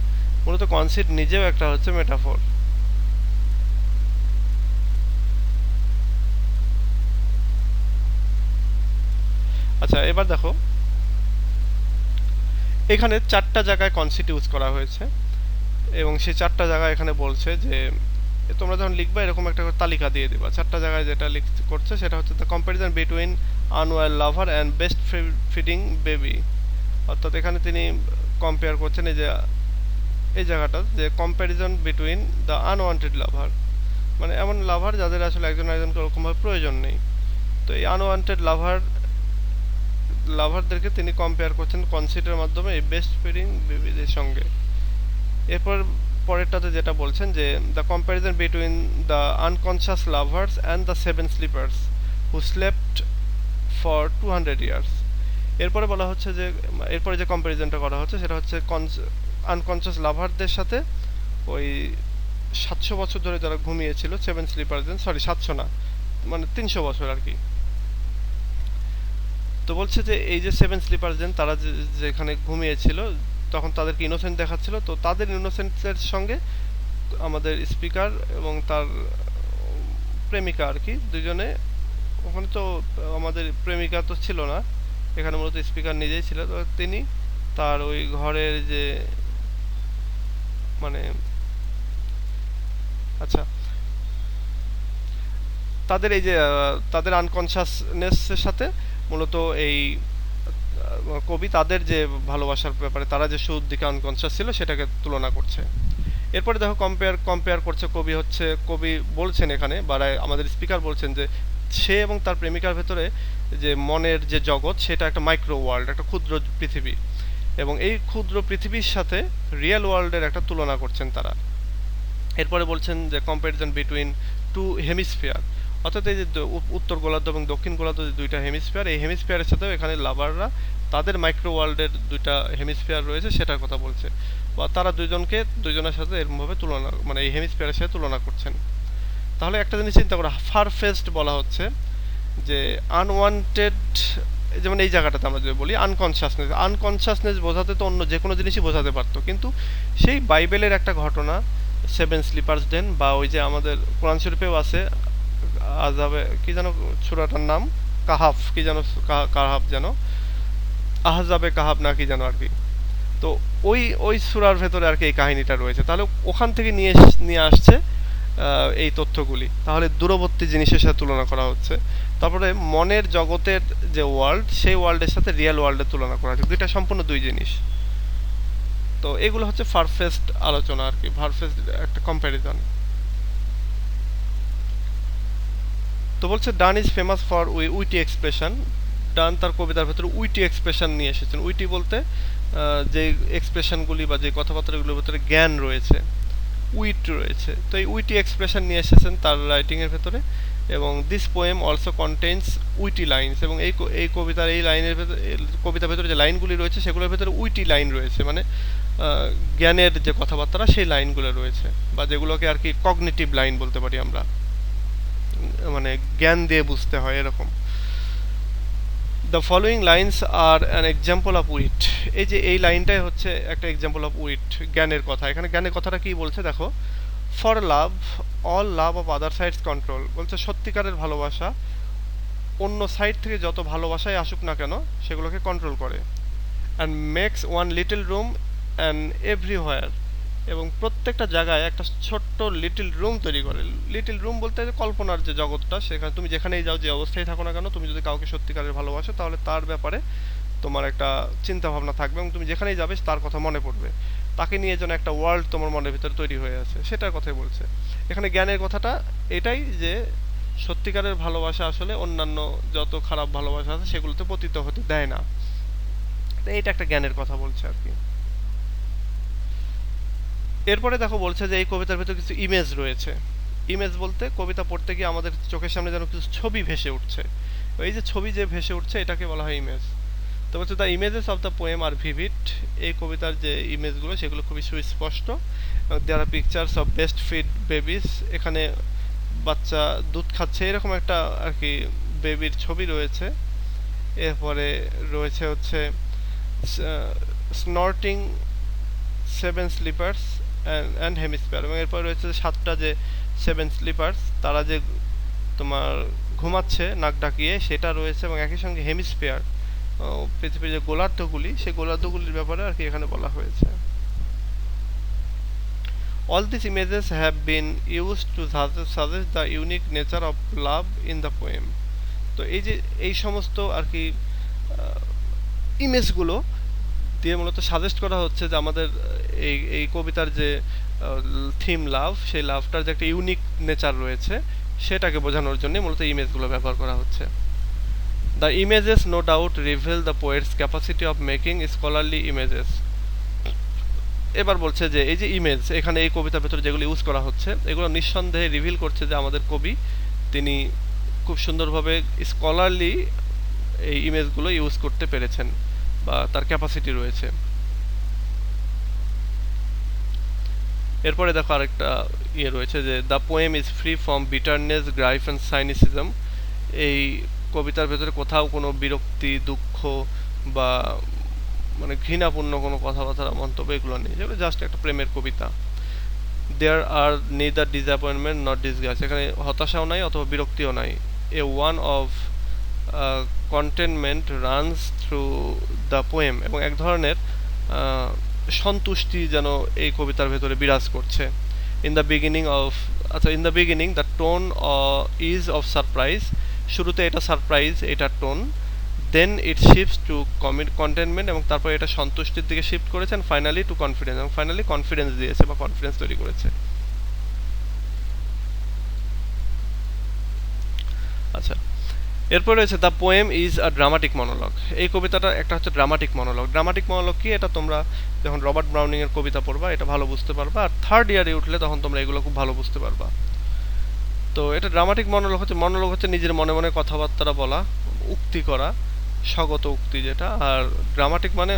S1: মূলত কনসিট নিজেও একটা হচ্ছে মেটাফোর। আচ্ছা, এবার দেখো এখানে চারটা জায়গায় কনসিট ইউজ করা হয়েছে, এবং সেই চারটা জায়গায় এখানে বলছে যে তোমরা যখন লিখবা এরকম একটা করে তালিকা দিয়ে দিবা। চারটা জায়গায় যেটা করছে সেটা হচ্ছে the comparison between Anwar lover and best feeding baby. অর্থাৎ এখানে তিনি কম্পেয়ার করছেন এই যে এই জায়গাটা, যে কম্প্যারিজন বিটুইন দ্য আনওয়ান্টেড লাভার, মানে এমন লাভার যাদের আসলে একজন একজনকে ওরকমভাবে প্রয়োজন নেই। তো এই আনওয়ান্টেড লাভারদেরকে তিনি কম্পেয়ার করছেন কনসিডারের মাধ্যমে এই বেস্ট ফিডিং বেবিদের সঙ্গে। এরপর পরেরটাতে যেটা বলছেন যে the comparison between the unconscious lovers and the seven sleepers who slept for 200 years. এরপরে বলা হচ্ছে যে এরপরে যে কম্প্যারিজনটা করা হচ্ছে সেটা হচ্ছে আনকনশাস লাভারদের সাথে ওই 700 বছর ধরে যারা ঘুমিয়েছিল, সেভেন স্লিপারদের, সরি 700 না, মানে 300 বছর আর কি। তো বলছে যে এই যে সেভেন স্লিপারদের তারা যেখানে ঘুমিয়েছিল তখন তাদেরকে ইনোসেন্ট দেখাচ্ছিল, তো তাদের ইনোসেন্সের সঙ্গে আমাদের স্পিকার এবং তার প্রেমিকা আর কি দুজনে, ওখানে তো আমাদের প্রেমিকা তো ছিল না, এখানে মূলত স্পিকার নিজেই ছিল, তো তিনি তার ওই ঘরের যে মানে আচ্ছা তাদের এই যে তাদের আনকনশাসনেসের সাথে মূলত এই কবি তাদের যে ভালোবাসার ব্যাপারে তারা যে শুরুর দিকে আনকনশাস ছিল সেটাকে তুলনা করছে। এরপরে দেখো কম্পেয়ার করছে কবি বলছেন এখানে বা আমাদের স্পিকার বলছেন যে সে এবং তার প্রেমিকার ভেতরে যে মনের যে জগৎ সেটা একটা মাইক্রো ওয়ার্ল্ড, একটা ক্ষুদ্র পৃথিবী, এবং এই ক্ষুদ্র পৃথিবীর সাথে রিয়েল ওয়ার্ল্ডের একটা তুলনা করছেন তারা। এরপরে বলছেন যে কম্প্যারিজন বিটুইন টু হেমিস্ফিয়ার, অর্থাৎ এই যে উত্তর গোলার্ধ এবং দক্ষিণ গোলার্ধ যে দুইটা হেমিস্ফিয়ার, এই হেমিস্ফিয়ারের সাথেও এখানে লাভাররা তাদের মাইক্রো ওয়ার্ল্ডের দুইটা হেমিস্ফিয়ার রয়েছে সেটার কথা বলছে, বা তারা দুইজনের সাথে এরকমভাবে তুলনা, মানে এই হেমিস্ফিয়ারের সাথে তুলনা করছেন। তাহলে একটা জিনিস চিন্তা করো, ফারফেস্ট বলা হচ্ছে যে আনওয়ান্টেড, যেমন এই জায়গাটাতে আমরা যদি বলি আনকনশাসনেস বোঝাতে তো অন্য যে কোনো জিনিসই বোঝাতে পারতো, কিন্তু সেই বাইবেলের একটা ঘটনা সেভেন স্লিপার্স ডেন, বা ওই যে আমাদের কোরআন শরীফেও আছে আজাবে কি যেন সূরাটার নাম, কাহাফ কি যেন, কাহাফ যেন, আহজাবে কাহাফ না কি যেন আর কি। তো ওই ওই সূরার ভেতরে আর কি এই কাহিনীটা রয়েছে, তাহলে ওখান থেকে নিয়ে আসছে এই তথ্যগুলি, তাহলে দূরবর্তী জিনিসের সাথে তুলনা করা হচ্ছে। তারপরে মনের জগতের যে ওয়ার্ল্ড সেই ওয়ার্ল্ডের সাথে রিয়েল ওয়ার্ল্ডের তুলনা করা হচ্ছে, দুইটা সম্পূর্ণ দুই জিনিস। তো এগুলো হচ্ছে ফারফেস্ট আলোচনা আর কি, ফারফেস্ট একটা কম্প্যারিজন। তো বলছে Donne is famous for witty expression. Donne তার কবিতার ভেতরে উইটি এক্সপ্রেশন নিয়ে এসেছেন। উইটি বলতে যে এক্সপ্রেশনগুলি বা যে কথাবার্তাগুলোর ভেতরে জ্ঞান রয়েছে, উইট রয়েছে, তো এই উইটি এক্সপ্রেশন নিয়ে এসেছেন তার রাইটিংয়ের ভেতরে। এবং this poem also contains witty lines, এবং এই কবিতার এই লাইনের ভেতরে, কবিতার ভেতরে যে লাইনগুলি রয়েছে সেগুলোর ভেতরে উইটি লাইন রয়েছে, মানে জ্ঞানের যে কথাবার্তা সেই লাইনগুলো রয়েছে, বা যেগুলোকে আর কি কগনিটিভ লাইন বলতে পারি আমরা, মানে জ্ঞান দিয়ে বুঝতে হয় এরকম। The following lines are an example of wit. এই যে এই লাইনটাই হচ্ছে একটা এক্সাম্পল অফ উইট, জ্ঞানের কথা। এখানে জ্ঞানের কথাটা কি বলছে দেখো, for love all love of other sides control, বলছে সত্যিকারের ভালোবাসা অন্য সাইড থেকে যত ভালোবাসাই আসুক না কেন সেগুলোকে কন্ট্রোল করে। And makes one little room and everywhere, এবং প্রত্যেকটা জায়গায় একটা ছোট্ট লিটল রুম তৈরি করে। লিটল রুম বলতে কল্পনার যে জগৎটা, সেখানে তুমি যেখানেই যাও যে অবস্থায় থাকো না কেন, তুমি যদি কাউকে সত্যিকারের ভালোবাসো তাহলে তার ব্যাপারে তোমার একটা চিন্তা ভাবনা থাকবে, এবং তুমি যেখানেই যাবে তার কথা মনে পড়বে, তাকে নিয়ে যেন একটা ওয়ার্ল্ড তোমার মনের ভিতরে তৈরি হয়ে আছে, সেটার কথাই বলছে এখানে। জ্ঞানের কথাটা এটাই যে সত্যিকারের ভালোবাসা আসলে অন্যান্য যত খারাপ ভালোবাসা আছে সেগুলোতে পতিত হতে দেয় না। তো এইটা একটা জ্ঞানের কথা বলছে আর কি। এরপরে দেখো বলছে যে এই কবিতার ভিতরে কিছু ইমেজ রয়েছে। ইমেজ বলতে কবিতা পড়তে গিয়ে আমাদের চোখের সামনে যেন কিছু ছবি ভেসে উঠছে, এই যে ছবি যে ভেসে উঠছে এটাকে বলা হয় ইমেজ। তো বলছে the images of the poem are vivid, এই কবিতার যে ইমেজগুলো সেগুলো খুবই সুস্পষ্ট। There are pictures of breast feed babies, এখানে বাচ্চা দুধ খাচ্ছে এরকম একটা আর কি বেবির ছবি রয়েছে। এরপরে রয়েছে হচ্ছে স্নর্টিং সেভেন স্লিপার্স অ্যান্ড হেমিস্ফিয়ার, এবং এরপর রয়েছে সাতটা যে সেভেন স্লিপার্স তারা যে তোমার ঘুমাচ্ছে নাক ডাকিয়ে সেটা রয়েছে, এবং একই সঙ্গে হেমিস্ফিয়ার পৃথিবীর যে গোলার্ধগুলি সেই গোলার্ধগুলির ব্যাপারে আর কি এখানে বলা হয়েছে। All these images have been used to suggest the unique nature of love in the poem. তো এই যে এই সমস্ত আর কি ইমেজগুলো দিয়ে মূলত সাজেস্ট করা হচ্ছে যে আমাদের এই এই কবিতার যে থিম লাভ, সেই লাভটার যে একটা ইউনিক নেচার রয়েছে সেটাকে বোঝানোর জন্য মূলত ইমেজগুলো ব্যবহার করা হচ্ছে। The images no doubt reveal the poet's capacity of making scholarly images. এবার বলছে যে এই যে ইমেজ এখানে এই কবিতার ভেতরে যেগুলো ইউজ করা হচ্ছে এগুলো নিঃসন্দেহে রিভিল করছে যে আমাদের কবি তিনি খুব সুন্দরভাবে স্কলারলি এই ইমেজগুলো ইউজ করতে পেরেছেন বা তার ক্যাপাসিটি রয়েছে। এরপরে দেখো আরেকটা ইয়ে রয়েছে যে the poem is free from bitterness grief and cynicism, এই কবিতার ভেতরে কোথাও কোনো বিরক্তি দুঃখ বা মানে ঘৃণাপূর্ণ কোনো কথাবার্তা মন্তব্য এগুলো নেই, যেগুলো জাস্ট একটা প্রেমের কবিতা। There are neither disappointment not disgust, এখানে হতাশাও নাই অথবা বিরক্তিও নাই। A one of contentment runs through the poem, এবং এক ধরনের সন্তুষ্টি যেন এই কবিতার ভেতরে বিরাজ করছে। ইন দ্য বিগিনিং অফ, আচ্ছা in the beginning the tone is of surprise, শুরুতে এটা সারপ্রাইজ এটার টোন, দেন ইট শিফটস টু কন্টেনমেন্ট, এবং তারপর এটা সন্তুষ্টির দিকে শিফট করেছেন, ফাইনালি টু কনফিডেন্স, এবং ফাইনালি কনফিডেন্স দিয়েছে বা কনফিডেন্স তৈরি করেছে। আচ্ছা, এরপর রয়েছে the poem is a dramatic monologue, এই কবিতাটা একটা হচ্ছে ড্রামাটিক মনোলগ। ড্রামাটিক মনোলগ কি, এটা তোমরা যখন রবার্ট ব্রাউনিং এর কবিতা পড়বা এটা ভালো বুঝতে পারবা, আর থার্ড ইয়ারে উঠলে তখন তোমরা এগুলো খুব ভালো বুঝতে পারবা। তো এটা ড্রামাটিক মনোলগ হচ্ছে নিজের মনে মনে কথাবার্তা বলা, উক্তি করা, স্বগত উক্তি যেটা। আর ড্রামাটিক মানে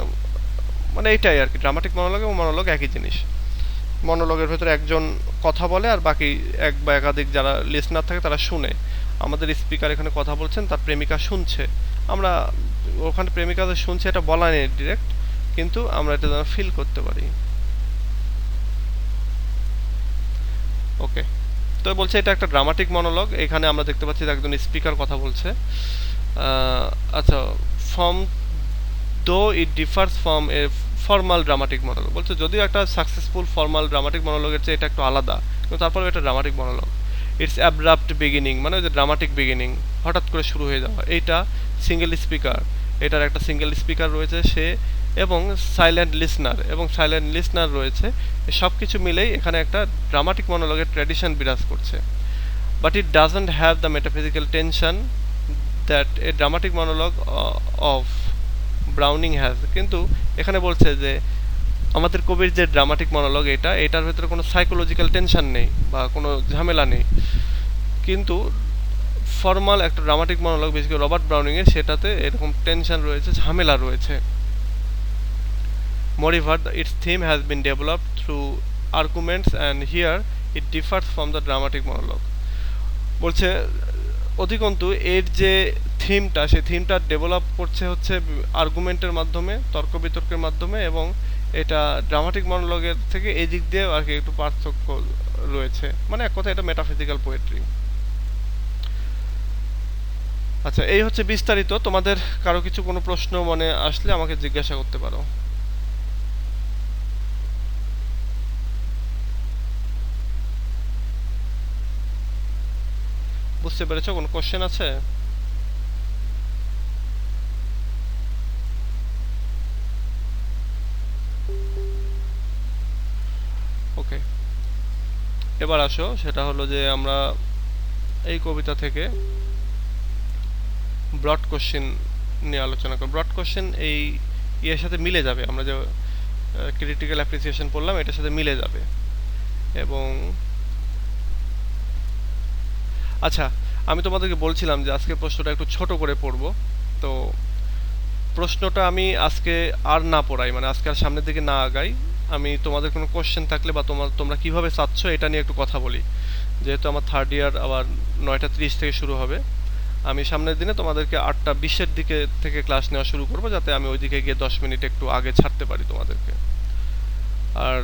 S1: মানে এইটাই আর কি, ড্রামাটিক মনোলগ এবং মনোলগ একই জিনিস। মনোলগের ভেতরে একজন কথা বলে আর বাকি এক বা একাধিক যারা লিসনার থাকে তারা শুনে। আমাদের স্পিকার এখানে কথা বলছেন, তার প্রেমিকা শুনছে, আমরা ওখানে প্রেমিকা যে শুনছে এটা বলা নেই ডিরেক্ট, কিন্তু আমরা এটা যেন ফিল করতে পারি। ওকে, তো বলছে এটা একটা ড্রামাটিক মনোলগ, এখানে আমরা দেখতে পাচ্ছি যে একজন স্পিকার কথা বলছে। আচ্ছা, from though it differs from a formal dramatic monologue, বলছে যদিও একটা সাকসেসফুল ফর্মাল ড্রামাটিক মনোলগের চেয়ে এটা একটু আলাদা, কিন্তু তারপরেও এটা dramatic monologue. It's abrupt beginning, মানে ওই যে ড্রামাটিক বিগিনিং, হঠাৎ করে শুরু হয়ে যাওয়া। এইটা সিঙ্গেল স্পিকার, এটার একটা সিঙ্গেল স্পিকার রয়েছে সে, এবং সাইলেন্ট লিসনার রয়েছে, সব কিছু মিলেই এখানে একটা ড্রামাটিক মনোলগের ট্র্যাডিশন বিরাজ করছে। But it doesn't have the metaphysical tension that a dramatic monologue of Browning has, কিন্তু এখানে বলছে যে আমাদের কবির যে ড্রামাটিক মনোলগ এটার ভেতরে কোনো সাইকোলজিক্যাল টেনশন নেই বা কোনো ঝামেলা নেই, কিন্তু ফর্মাল একটা ড্রামাটিক মনোলগ বিশেষ করে রবার্ট ব্রাউনিং এর সেটাতে এরকম টেনশন রয়েছে, ঝামেলা রয়েছে। Moreover, its theme has been developed through arguments and here it differs from the dramatic monologue. বলছে অধিকন্তু এর যে থিমটা সেই থিমটা ডেভেলপ করছে হচ্ছে আর্গুমেন্টের মাধ্যমে, তর্ক বিতর্কের মাধ্যমে, এবং এটা ড্রামাটিক মনোলগের থেকে এই দিক দিয়ে আর কি একটু পার্থক্য রয়েছে, মানে এক কথা এটা মেটাফিজিক্যাল পোয়েট্রি। আচ্ছা, এই হচ্ছে বিস্তারিত। তোমাদের কারো কিছু কোনো প্রশ্ন মনে আসলে আমাকে জিজ্ঞাসা করতে পারো। বুঝতে পেরেছো? কোনো কোশ্চেন আছে? ওকে, এবার আসো, সেটা হলো যে আমরা এই কবিতা থেকে ব্রড কোশ্চেন নিয়ে আলোচনা করব। ব্রড কোশ্চেন এই ইয়ের সাথে মিলে যাবে, আমরা যে ক্রিটিক্যাল অ্যাপ্রিসিয়েশন পড়লাম এটার সাথে মিলে যাবে। এবং আচ্ছা, আমি তোমাদেরকে বলছিলাম যে আজকে প্রশ্নটা একটু ছোট করে পড়ব। তো প্রশ্নটা আমি আজকে আর না পড়াই, মানে আজকে আর সামনের দিকে না আগাই। আমি তোমাদের কোনো কোশ্চেন থাকলে বা তোমরা কিভাবে চাচ্ছ এটা নিয়ে একটু কথা বলি। যেহেতু আমার থার্ড ইয়ার আবার 9টা 30 থেকে শুরু হবে, আমি সামনের দিনে তোমাদেরকে 8টা 20-এর দিকে থেকে ক্লাস নেওয়া শুরু করব, যাতে আমি ওইদিকে গিয়ে 10 মিনিট একটু আগে ছাড়তে পারি তোমাদেরকে। আর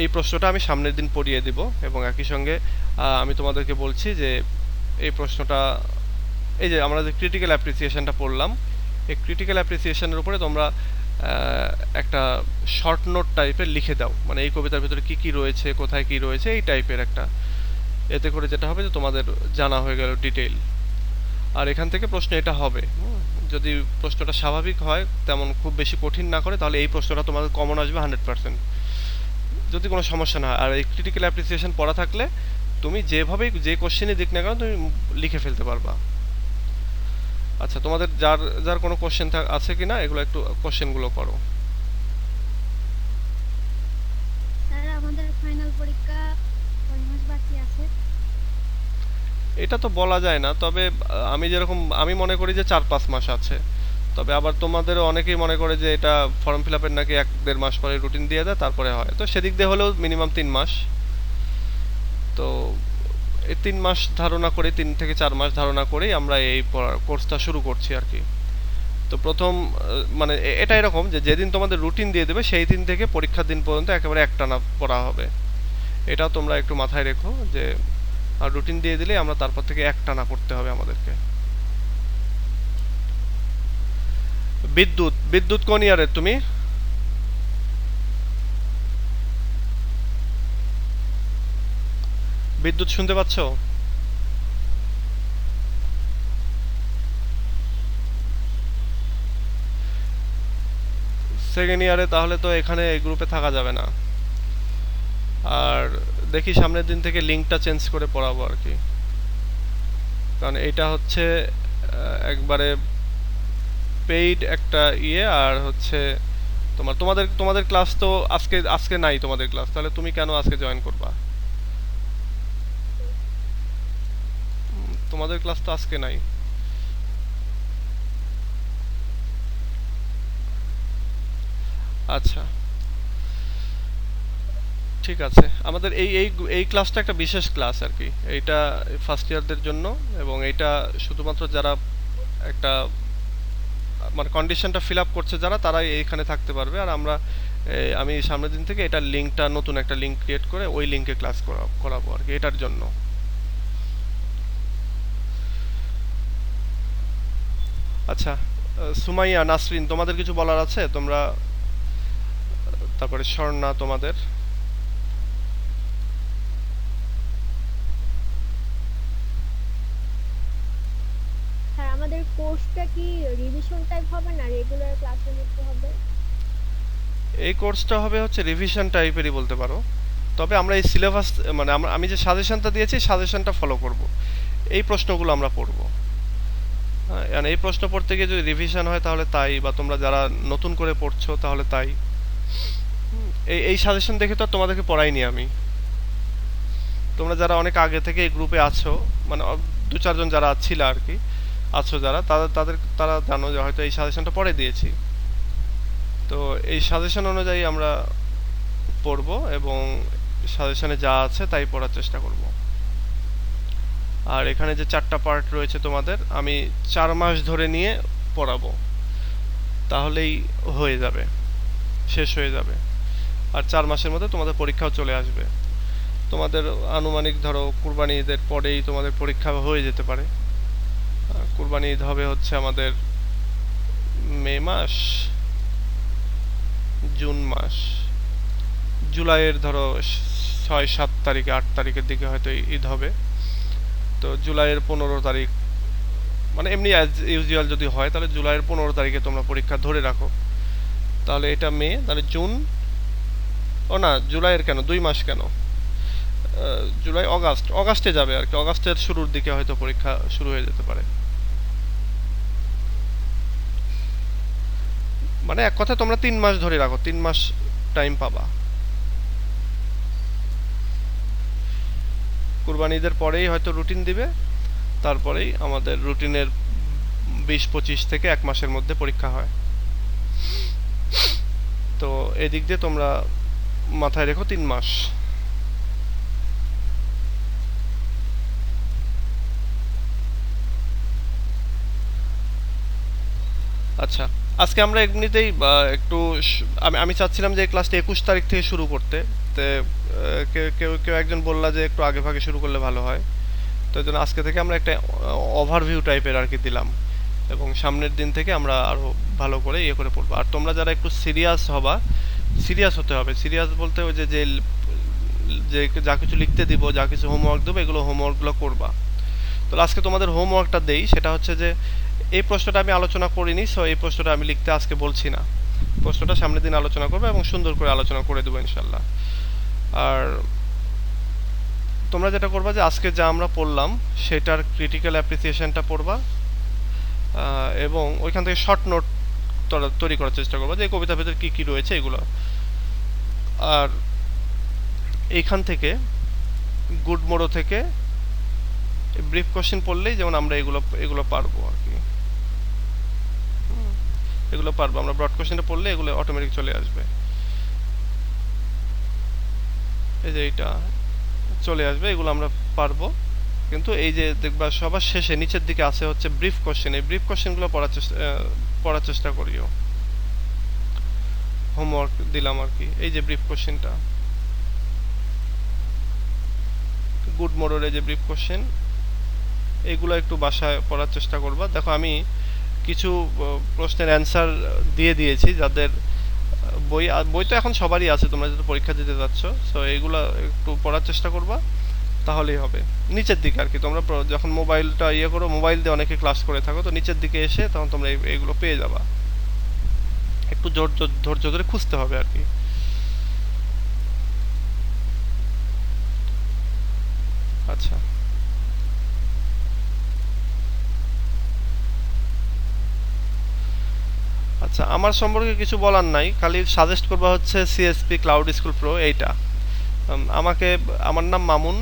S1: এই প্রশ্নটা আমি সামনের দিন পড়িয়ে দিব, এবং একই সঙ্গে আমি তোমাদেরকে বলছি যে এই প্রশ্নটা, এই যে আমরা যে ক্রিটিক্যাল অ্যাপ্রিসিয়েশনটা পড়লাম, এই ক্রিটিক্যাল অ্যাপ্রিসিয়েশনের উপরে তোমরা একটা শর্ট নোট টাইপের লিখে দাও, মানে এই কবিতার ভিতরে কি কি রয়েছে, কোথায় কি রয়েছে, এই টাইপের একটা। এতে করে যেটা হবে যে তোমাদের জানা হয়ে গেল ডিটেইল। আর এখান থেকে প্রশ্ন এটা হবে, যদি প্রশ্নটা স্বাভাবিক হয়, তেমন খুব বেশি কঠিন না করে, তাহলে এই প্রশ্নটা তোমাদের কমন আসবে 100%। যদি কোনো সমস্যা না হয়, আর এই ক্রিটিক্যাল অ্যাপ্রিসিয়েশন পড়া থাকলে তুমি যেভাবেই যে কোশ্চেনই দিক না কেন তুমি লিখে ফেলতে পারবা। আচ্ছা, তোমাদের যার যার কোনো কোশ্চেন আছে কি না, এগুলো একটু কোশ্চেনগুলো করো।
S3: স্যার আমাদের ফাইনাল পরীক্ষা কয় মাস বাকি আছে?
S1: এটা তো বলা যায় না, তবে আমি মনে করি যে 4-5 মাস আছে। তবে আবার তোমাদের অনেকেই মনে করে যে এটা ফর্ম ফিল আপের নাকি 1-1.5 মাস পরে রুটিন দিয়ে দেয়, তারপরে হয়, তো সেদিক দিয়ে হলেও মিনিমাম 3 মাস। তো এই 3 মাস ধারণা করে, 3 থেকে 4 মাস ধারণা করেই আমরা এই কোর্সটা শুরু করছি আর কি। তো প্রথম মানে এটা এরকম যে যেদিন তোমাদের রুটিন দিয়ে দেবে সেই দিন থেকে পরীক্ষার দিন পর্যন্ত একেবারে একটানা পড়া হবে। এটাও তোমরা একটু মাথায় রেখো যে আর রুটিন দিয়ে দিলে আমরা তারপর থেকে একটানা পড়তে হবে আমাদেরকে। বিদ্যুৎ বিদ্যুৎ কোন ইয়ারের তুমি? বিদ্যুৎ শুনতে পাচ্ছ? সেকেন্ড ইয়ারে, তাহলে তো এখানে এই গ্রুপে থাকা যাবে না। আর দেখি সামনের দিন থেকে লিঙ্কটা চেঞ্জ করে পড়াবো আর কি, কারণ এটা হচ্ছে একবারে পেইড একটা ইয়ে। আর হচ্ছে তোমাদের তোমাদের ক্লাস তো আজকে আজকে নাই তোমাদের ক্লাস, তাহলে তুমি কেন আজকে জয়েন করবা? তোমাদের ক্লাস তো আজকে নাই। আচ্ছা, ঠিক আছে। আমাদের এই এই এই ক্লাসটা একটা বিশেষ ক্লাস আর কি। এইটা ফার্স্ট ইয়ারদের জন্য, এবং এইটা শুধুমাত্র যারা একটা মানে কন্ডিশনটা ফিল আপ করছে যারা, তারাই এইখানে থাকতে পারবে। আর আমি সামনের দিন থেকে এটা লিঙ্কটা, নতুন একটা লিঙ্ক ক্রিয়েট করে ওই লিঙ্কে ক্লাস করাবো আর কি, এটার জন্য। আচ্ছা, সুমাইয়া, নাসরিন, তোমাদের কিছু বলার আছে? তোমরা তারপরে স্বর্ণা, তোমাদের?
S3: স্যার আমাদের কোর্সটা কি রিভিশন টাইপ হবে না রেগুলার ক্লাসের মতো হবে?
S1: এই কোর্সটা হবে হচ্ছে রিভিশন টাইপেরই বলতে পারো। তবে আমরা এই সিলেবাস, মানে আমি যে সাজেশনটা দিয়েছি সাজেশনটা ফলো করব, এই প্রশ্নগুলো আমরা পড়ব। হ্যাঁ, and এই প্রশ্ন পড়তে গিয়ে যদি রিভিশন হয় তাহলে তাই, বা তোমরা যারা নতুন করে পড়ছো তাহলে তাই। এই এই সাজেশন দেখে তো আর তোমাদেরকে পড়াইনি আমি। তোমরা যারা অনেক আগে থেকে এই গ্রুপে আছো, মানে 2-4 জন যারা ছিল আর কি, আছো যারা, তারা জানো যে হয়তো এই সাজেশনটা পরে দিয়েছি। তো এই সাজেশন অনুযায়ী আমরা পড়ব, এবং সাজেশনে যা আছে তাই পড়ার চেষ্টা করব। আর এখানে যে 4টা পার্ট রয়েছে তোমাদের, আমি 4 মাস ধরে নিয়ে পড়াবো, তাহলেই হয়ে যাবে, শেষ হয়ে যাবে। আর 4 মাসের মধ্যে তোমাদের পরীক্ষাও চলে আসবে। তোমাদের আনুমানিক ধরো কুরবানি ঈদের পরেই তোমাদের পরীক্ষা হয়ে যেতে পারে। কুরবানি ঈদ হবে হচ্ছে আমাদের মে মাস, জুন মাস, জুলাইয়ের ধরো 6-7 তারিখে, 8 তারিখের দিকে হয়তো ঈদ হবে। তো জুলাইয়ের 15 তারিখ, মানে এমনি অ্যাজ ইউজুয়াল যদি হয়, তাহলে জুলাইয়ের 15 তারিখে তোমরা পরীক্ষা ধরে রাখো। তাহলে এটা মে, তাহলে জুন, ও না, জুলাইয়ের কেন, 2 মাস কেন, জুলাই অগাস্টে যাবে আর কি। অগাস্টের শুরুর দিকে হয়তো পরীক্ষা শুরু হয়ে যেতে পারে। মানে এক কথা তোমরা 3 মাস ধরে রাখো, 3 মাস টাইম পাবা। কুরবানি ঈদের পরেই হয়তো রুটিন দিবে, তারপরেই আমাদের রুটিনের 20-25 থেকে 1 মাসের মধ্যে পরীক্ষা হয়। তো এদিক দিয়ে তোমরা মাথায় রেখো 3 মাস। আচ্ছা, আজকে আমরা এমনিতেই একটু আমি চাচ্ছিলাম যে এই ক্লাসটা 21 তারিখ থেকে শুরু করতে। তে কেউ কেউ একজন বললা যে একটু আগে ভাগে শুরু করলে ভালো হয়। তো এই জন্য আজকে থেকে আমরা একটা ওভারভিউ টাইপের আর কি দিলাম, এবং সামনের দিন থেকে আমরা আরো ভালো করে ইয়ে করে পড়বো। আর তোমরা যারা একটু সিরিয়াস হবা, সিরিয়াস হতে হবে। সিরিয়াস বলতে ওই যে যে যে যা কিছু লিখতে দিব, যা কিছু হোমওয়ার্ক দেবো, এগুলো হোমওয়ার্কগুলো করবা। তো আজকে তোমাদের হোমওয়ার্কটা দেই, সেটা হচ্ছে যে এই প্রশ্নটা আমি আলোচনা করিনি, সো এই প্রশ্নটা আমি লিখতে আজকে বলছি না। প্রশ্নটা সামনের দিন আলোচনা করবো এবং সুন্দর করে আলোচনা করে দেবো ইনশাল্লাহ। আর তোমরা যেটা করবা যে আজকে যা আমরা পড়লাম সেটার ক্রিটিক্যাল অ্যাপ্রিসিয়েশনটা পড়বা, এবং ওইখান থেকে শর্ট নোট তৈরি করার চেষ্টা করবা যে এই কবিতার ভেতর কী কী রয়েছে এগুলো। আর এইখান থেকে গুড মোড়ো থেকে ব্রিফ কোশ্চেন পড়লেই যেমন আমরা এগুলো পারবো আর কি। এগুলো পারবো আমরা, ব্রড কোশ্চেনটা পড়লে এগুলো অটোমেটিক চলে আসবে। এই যে এইটা চলে আসবে, এগুলো আমরা পারবো। কিন্তু এই যে দেখবা সবার শেষে নিচের দিকে আছে হচ্ছে ব্রিফ কোশ্চেন, এই ব্রিফ কোশ্চেনগুলো পড়ার চেষ্টা করিও। হোমওয়ার্ক দিলাম আর কি, এই যে ব্রিফ কোশ্চেনটা, গুড মোড়ের এই যে ব্রিফ কোশ্চেন, এইগুলো একটু বাসায় পড়ার চেষ্টা করবা। দেখো আমি কিছু প্রশ্নের অ্যান্সার দিয়ে দিয়েছি, যাদের বই তো এখন সবারই আছে, তোমরা যেহেতু পরীক্ষা দিতে যাচ্ছ, সো এইগুলো একটু পড়ার চেষ্টা করবা, তাহলেই হবে। নিচের দিকে আর কি, তোমরা যখন মোবাইলটা ইয়ে করো, মোবাইল দিয়ে অনেকে ক্লাস করে থাকো, তো নিচের দিকে এসে তখন তোমরা এইগুলো পেয়ে যাবা। একটু ধৈর্য ধরে খুঁজতে হবে আর কি। আচ্ছা, আচ্ছা আমার সম্পর্কে কিছু বলার নাই, খালি সাজেস্ট করবা হচ্ছে সিএসপি ক্লাউড স্কুল প্রো এইটা। আমাকে, আমার নাম মামুন।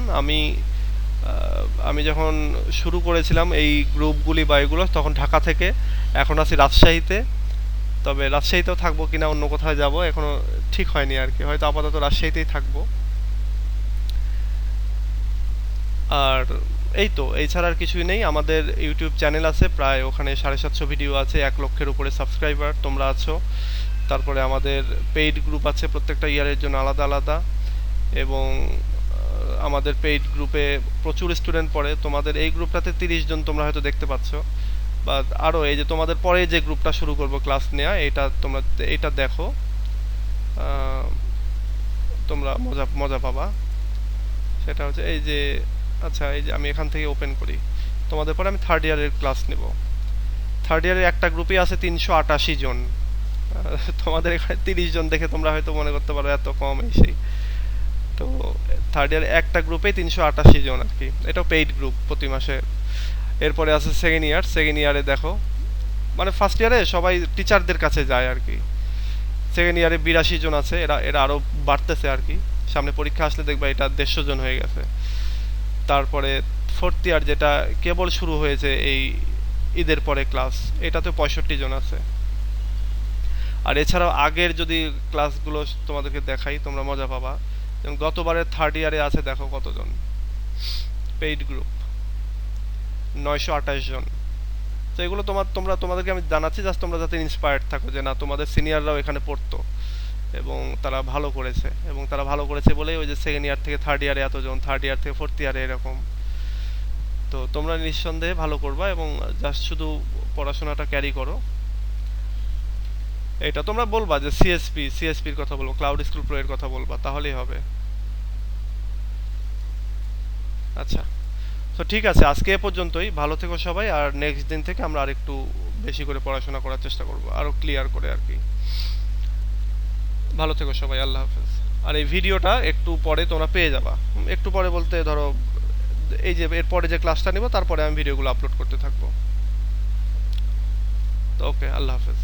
S1: আমি যখন শুরু করেছিলাম এই গ্রুপগুলি বা এগুলো, তখন ঢাকা থেকে, এখন আছি রাজশাহীতে। তবে রাজশাহীতেও থাকবো কিনা অন্য কোথাও যাব এখনো ঠিক হয়নি আর কি, হয়তো আপাতত রাজশাহীতেই থাকবো। আর এই তো, এই ছাড়া আর কিছুই নেই। আমাদের ইউটিউব চ্যানেল আছে, প্রায় ওখানে 750 ভিডিও আছে, 1 লক্ষের উপরে সাবস্ক্রাইবার তোমরা আছো। তারপরে আমাদের পেইড গ্রুপ আছে প্রত্যেকটা ইয়ারের জন্য আলাদা আলাদা, এবং আমাদের পেইড গ্রুপে প্রচুর স্টুডেন্ট পড়ে। তোমাদের এই গ্রুপটাতে 30 জন তোমরা হয়তো দেখতে পাচ্ছ, বা আরও এই যে তোমাদের পরে যে গ্রুপটা শুরু করব ক্লাস নেওয়া, এটা দেখো, তোমরা মজা পাবা। সেটা হচ্ছে এই যে, আচ্ছা এই যে আমি এখান থেকে ওপেন করি, তোমাদের পরে আমি 3rd ইয়ারের ক্লাস নেব। 3rd ইয়ারের একটা গ্রুপে আছে 388 জন। তোমাদের এখানে 30 জন দেখে তোমরা হয়তো মনে করতে পারো এত কম, এই সেই। তো 3rd ইয়ার একটা গ্রুপে 388 জন আর কি, এটাও পেইড গ্রুপ প্রতি মাসে। এরপরে আছে 2nd ইয়ার, 2nd ইয়ারে দেখো, মানে 1st ইয়ারে সবাই টিচারদের কাছে যায় আর কি। 2nd ইয়ারে 82 জন আছে, এরা আরও বাড়তেছে আর কি, সামনে পরীক্ষা আসলে দেখবা এটা 150 জন হয়ে গেছে। তারপরে 4th ইয়ার যেটা কেবল শুরু হয়েছে এই ঈদের পরে ক্লাস, এটাতে 65 জন আছে। আর এছাড়াও আগের যদি ক্লাসগুলো তোমাদেরকে দেখাই তোমরা মজা পাবা, যেমন গতবারের 3rd ইয়ারে আছে দেখো কতজন, পেইড গ্রুপ 928 জন। তো এগুলো তোমাদেরকে আমি জানাচ্ছি জাস্ট তোমরা যাতে ইন্সপায়ার্ড থাকো যে না, তোমাদের সিনিয়ররাও এখানে পড়তো এবং তারা ভালো করেছে, এবং তারা ভালো করেছে বলেই ওই যে 2nd ইয়ার থেকে 3rd ইয়ারে এতজন, 3rd ইয়ার থেকে 4th ইয়ারে এরকম। তো তোমরা নিঃসন্দেহে ভালো করবা, এবং জাস্ট শুধু পড়াশোনাটা ক্যারি করো। এটা তোমরা বলবা যে সিএসপির কথা বলবো, ক্লাউড স্কুল প্রো এর কথা বলবা, তাহলেই হবে। আচ্ছা, তো ঠিক আছে, আজকে এ পর্যন্তই। ভালো থেকো সবাই, আর নেক্সট দিন থেকে আমরা আরেকটু বেশি করে পড়াশোনা করার চেষ্টা করব, আরো ক্লিয়ার করে আর কি। ভালো থেকো সবাই, আল্লাহ হাফেজ। আর এই ভিডিওটা একটু পরে তোমরা পেয়ে যাবা, একটু পরে বলতে ধরো এই যে এরপরে যে ক্লাসটা নিব তারপরে আমি ভিডিওগুলো আপলোড করতে থাকবো। তো ওকে, আল্লাহ হাফেজ।